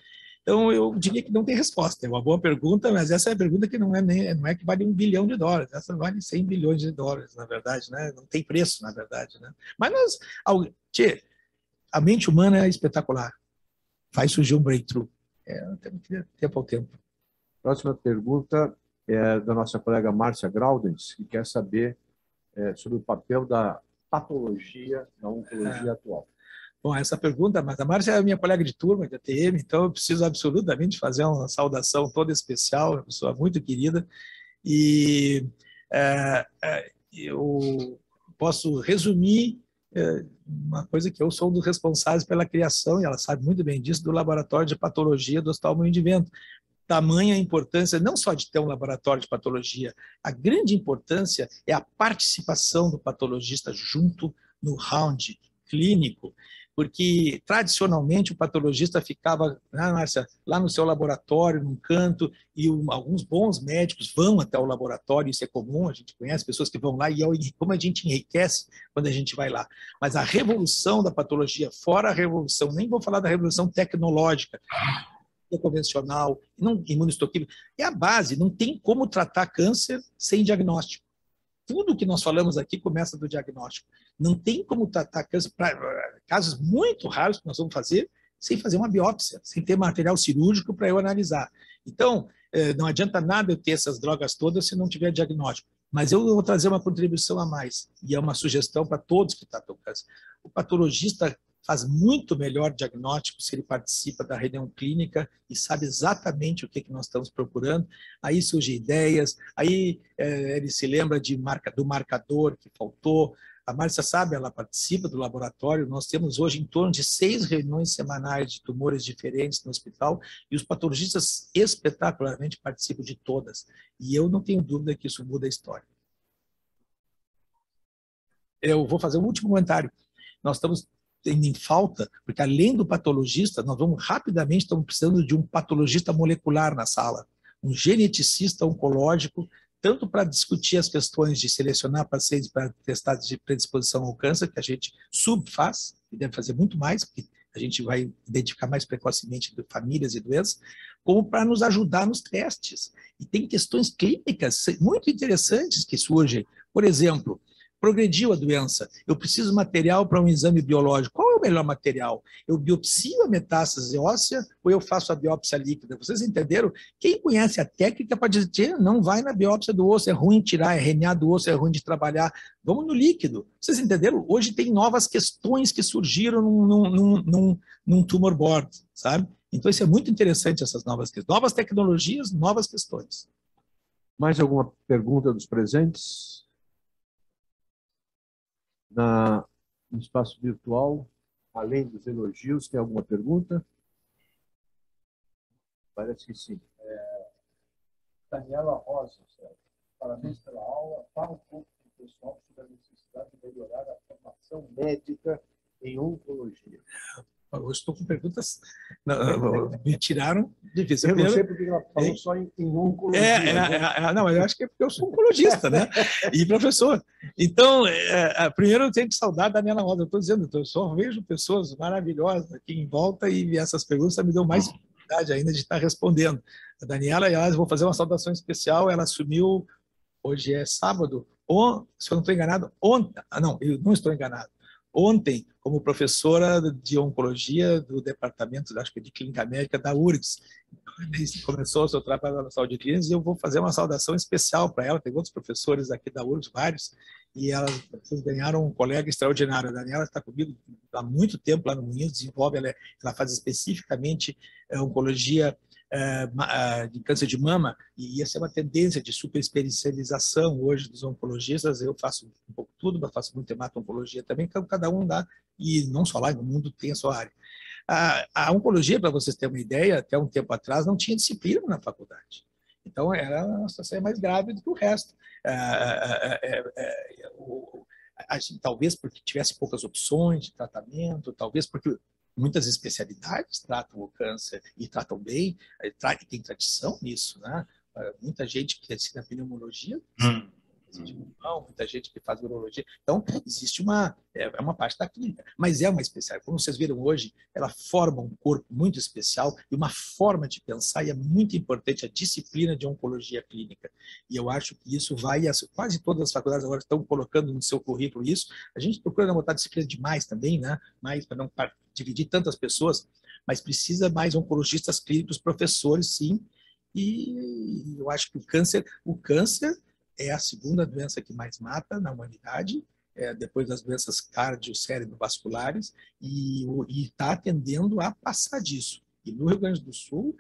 Então, eu diria que não tem resposta. É uma boa pergunta, mas essa é a pergunta que não é que vale $1 bilhão, essa vale 100 bilhões de dólares, na verdade, né? Não tem preço, na verdade, né? Mas a mente humana é espetacular. Faz surgir um breakthrough. Temos que ter tempo ao tempo. Próxima pergunta é da nossa colega Márcia Graudens, que quer saber sobre o papel da patologia na oncologia atual. Bom, essa pergunta, mas a Márcia é minha colega de turma de ATM, então eu preciso absolutamente fazer uma saudação toda especial, uma pessoa muito querida, e eu posso resumir uma coisa que eu sou um dos responsáveis pela criação, e ela sabe muito bem disso, do Laboratório de Patologia do Hospital Moinho de Vento. Tamanha a importância não só de ter um laboratório de patologia, a grande importância é a participação do patologista junto no round clínico, porque tradicionalmente o patologista ficava, Márcia, lá no seu laboratório, num canto, e alguns bons médicos vão até o laboratório, isso é comum, a gente conhece pessoas que vão lá, e como a gente enriquece quando a gente vai lá. Mas a revolução da patologia, fora a revolução, nem vou falar da revolução tecnológica, convencional, não imunohistoquímica, é a base, não tem como tratar câncer sem diagnóstico. Tudo que nós falamos aqui começa do diagnóstico. Não tem como tratar câncer, casos muito raros que nós vamos fazer, sem fazer uma biópsia, sem ter material cirúrgico para eu analisar. Então, não adianta nada eu ter essas drogas todas se não tiver diagnóstico. Mas eu vou trazer uma contribuição a mais, e é uma sugestão para todos que tratam câncer. O patologista faz muito melhor diagnóstico se ele participa da reunião clínica e sabe exatamente o que nós estamos procurando. Aí surgem ideias, aí ele se lembra do marcador que faltou. A Márcia sabe, ela participa do laboratório. Nós temos hoje em torno de 6 reuniões semanais de tumores diferentes no hospital e os patologistas espetacularmente participam de todas. E eu não tenho dúvida que isso muda a história. Eu vou fazer um último comentário. Nós estamos tendo em falta, porque além do patologista, nós estamos precisando de um patologista molecular na sala, um geneticista oncológico, tanto para discutir as questões de selecionar pacientes para testados de predisposição ao câncer, que a gente subfaz, e deve fazer muito mais, porque a gente vai identificar mais precocemente famílias e doenças, como para nos ajudar nos testes. E tem questões clínicas muito interessantes que surgem. Por exemplo, progrediu a doença, eu preciso de material para um exame biológico. Qual é o melhor material? Eu biopsio a metástase óssea ou eu faço a biópsia líquida? Vocês entenderam? Quem conhece a técnica pode dizer, não vai na biópsia do osso, é ruim tirar, é RNA do osso, é ruim de trabalhar. Vamos no líquido. Vocês entenderam? Hoje tem novas questões que surgiram num tumor board, sabe? Então, isso é muito interessante, essas novas questões. Novas tecnologias, novas questões. Mais alguma pergunta dos presentes? No espaço virtual, além dos elogios, tem alguma pergunta? Parece que sim. Daniela Rosa, parabéns pela aula. Fala um pouco para o pessoal sobre a necessidade de melhorar a formação médica em oncologia. Eu estou com perguntas. Me tiraram de vista. Eu não sei porque ela falou só em oncologia. Não, eu acho que é porque eu sou oncologista, né? E professor. Então, primeiro eu tenho que saudar a Daniela Rosa. Eu estou dizendo, eu só vejo pessoas maravilhosas aqui em volta e essas perguntas me dão mais oportunidade ainda de estar respondendo. A Daniela, aliás, vou fazer uma saudação especial. Ela assumiu, hoje é sábado, se eu não estou enganado, ontem. Não, eu não estou enganado. Ontem, como professora de oncologia do departamento, acho que de clínica médica da URGS. Começou o seu trabalho na saúde clínica e eu vou fazer uma saudação especial para ela. Tem outros professores aqui da URGS, vários, e elas ganharam um colega extraordinário. A Daniela está comigo há muito tempo lá no Moinhos, desenvolve, ela faz especificamente oncologia de câncer de mama, e essa é uma tendência de superespecialização hoje dos oncologistas. Eu faço um pouco tudo, mas faço muito hemato-oncologia também, cada um dá, e não só lá, no mundo tem a sua área. A oncologia, para vocês terem uma ideia, até um tempo atrás não tinha disciplina na faculdade. Então, era uma situação mais grave do que o resto. Talvez porque tivesse poucas opções de tratamento, talvez porque muitas especialidades tratam o câncer e tratam bem, tem tradição nisso, né? Muita gente que ensina pneumologia de pulmão, muita gente que faz urologia. Então, existe uma parte da clínica, mas é uma especial. Como vocês viram hoje, ela forma um corpo muito especial e uma forma de pensar, e é muito importante a disciplina de oncologia clínica. E eu acho que isso quase todas as faculdades agora estão colocando no seu currículo isso. A gente procura botar disciplina demais também, né? Mais para não dividir tantas pessoas, mas precisa mais oncologistas clínicos, professores, sim. E eu acho que o câncer é a segunda doença que mais mata na humanidade, depois das doenças cardio-cérebrovasculares, e está tendendo a passar disso. E no Rio Grande do Sul,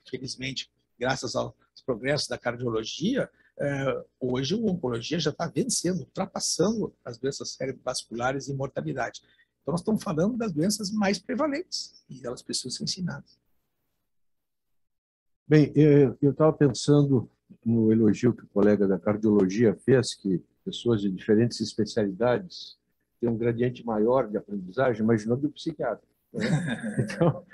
felizmente, graças aos progressos da cardiologia, hoje a oncologia já está vencendo, ultrapassando as doenças cerebrovasculares e mortalidade. Então, nós estamos falando das doenças mais prevalentes, e elas precisam ser ensinadas. Bem, eu estava pensando no elogio que o colega da cardiologia fez, que pessoas de diferentes especialidades têm um gradiente maior de aprendizagem, imaginando o psiquiatra, né? Então,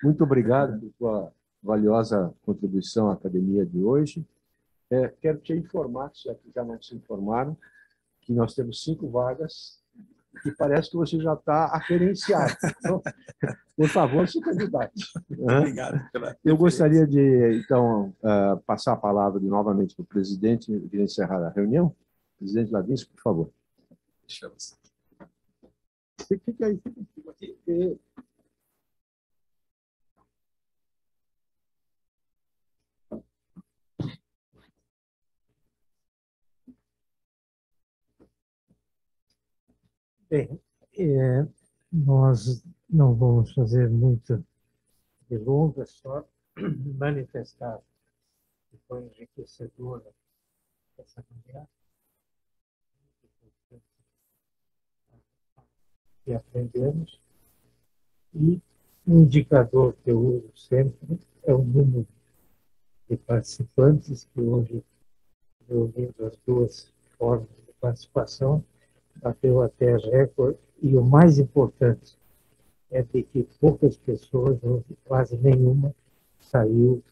muito obrigado por sua valiosa contribuição à academia de hoje. Quero te informar, já que já não se informaram, que nós temos 5 vagas e parece que você já está aferenciado. Então, por favor, se candidate. Obrigado pela Eu gostaria de, então, passar a palavra novamente para o presidente e encerrar a reunião. Presidente Lavinski, por favor. Fica aí. Bem, nós não vamos fazer muita delongas, só manifestar que foi enriquecedora essa manhã, que aprendemos, e um indicador que eu uso sempre é o número de participantes, que hoje, reunindo as duas formas de participação, bateu até recorde, e o mais importante é de que poucas pessoas, quase nenhuma, saiu,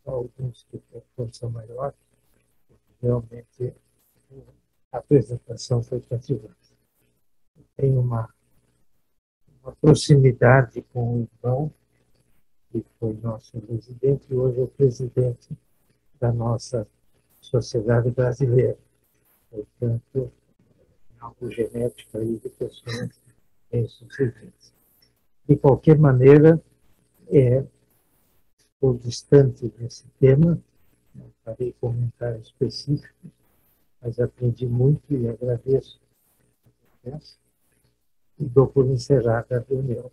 alguns que têm condição maior, realmente a apresentação foi cativante. Tem uma proximidade com o irmão, que foi nosso residente, e hoje é o presidente da nossa sociedade brasileira. Portanto, algo genético aí de pessoas bem-sucedidas. De qualquer maneira, estou distante desse tema, não farei comentários específicos, mas aprendi muito e agradeço a presença e dou por encerrada a reunião.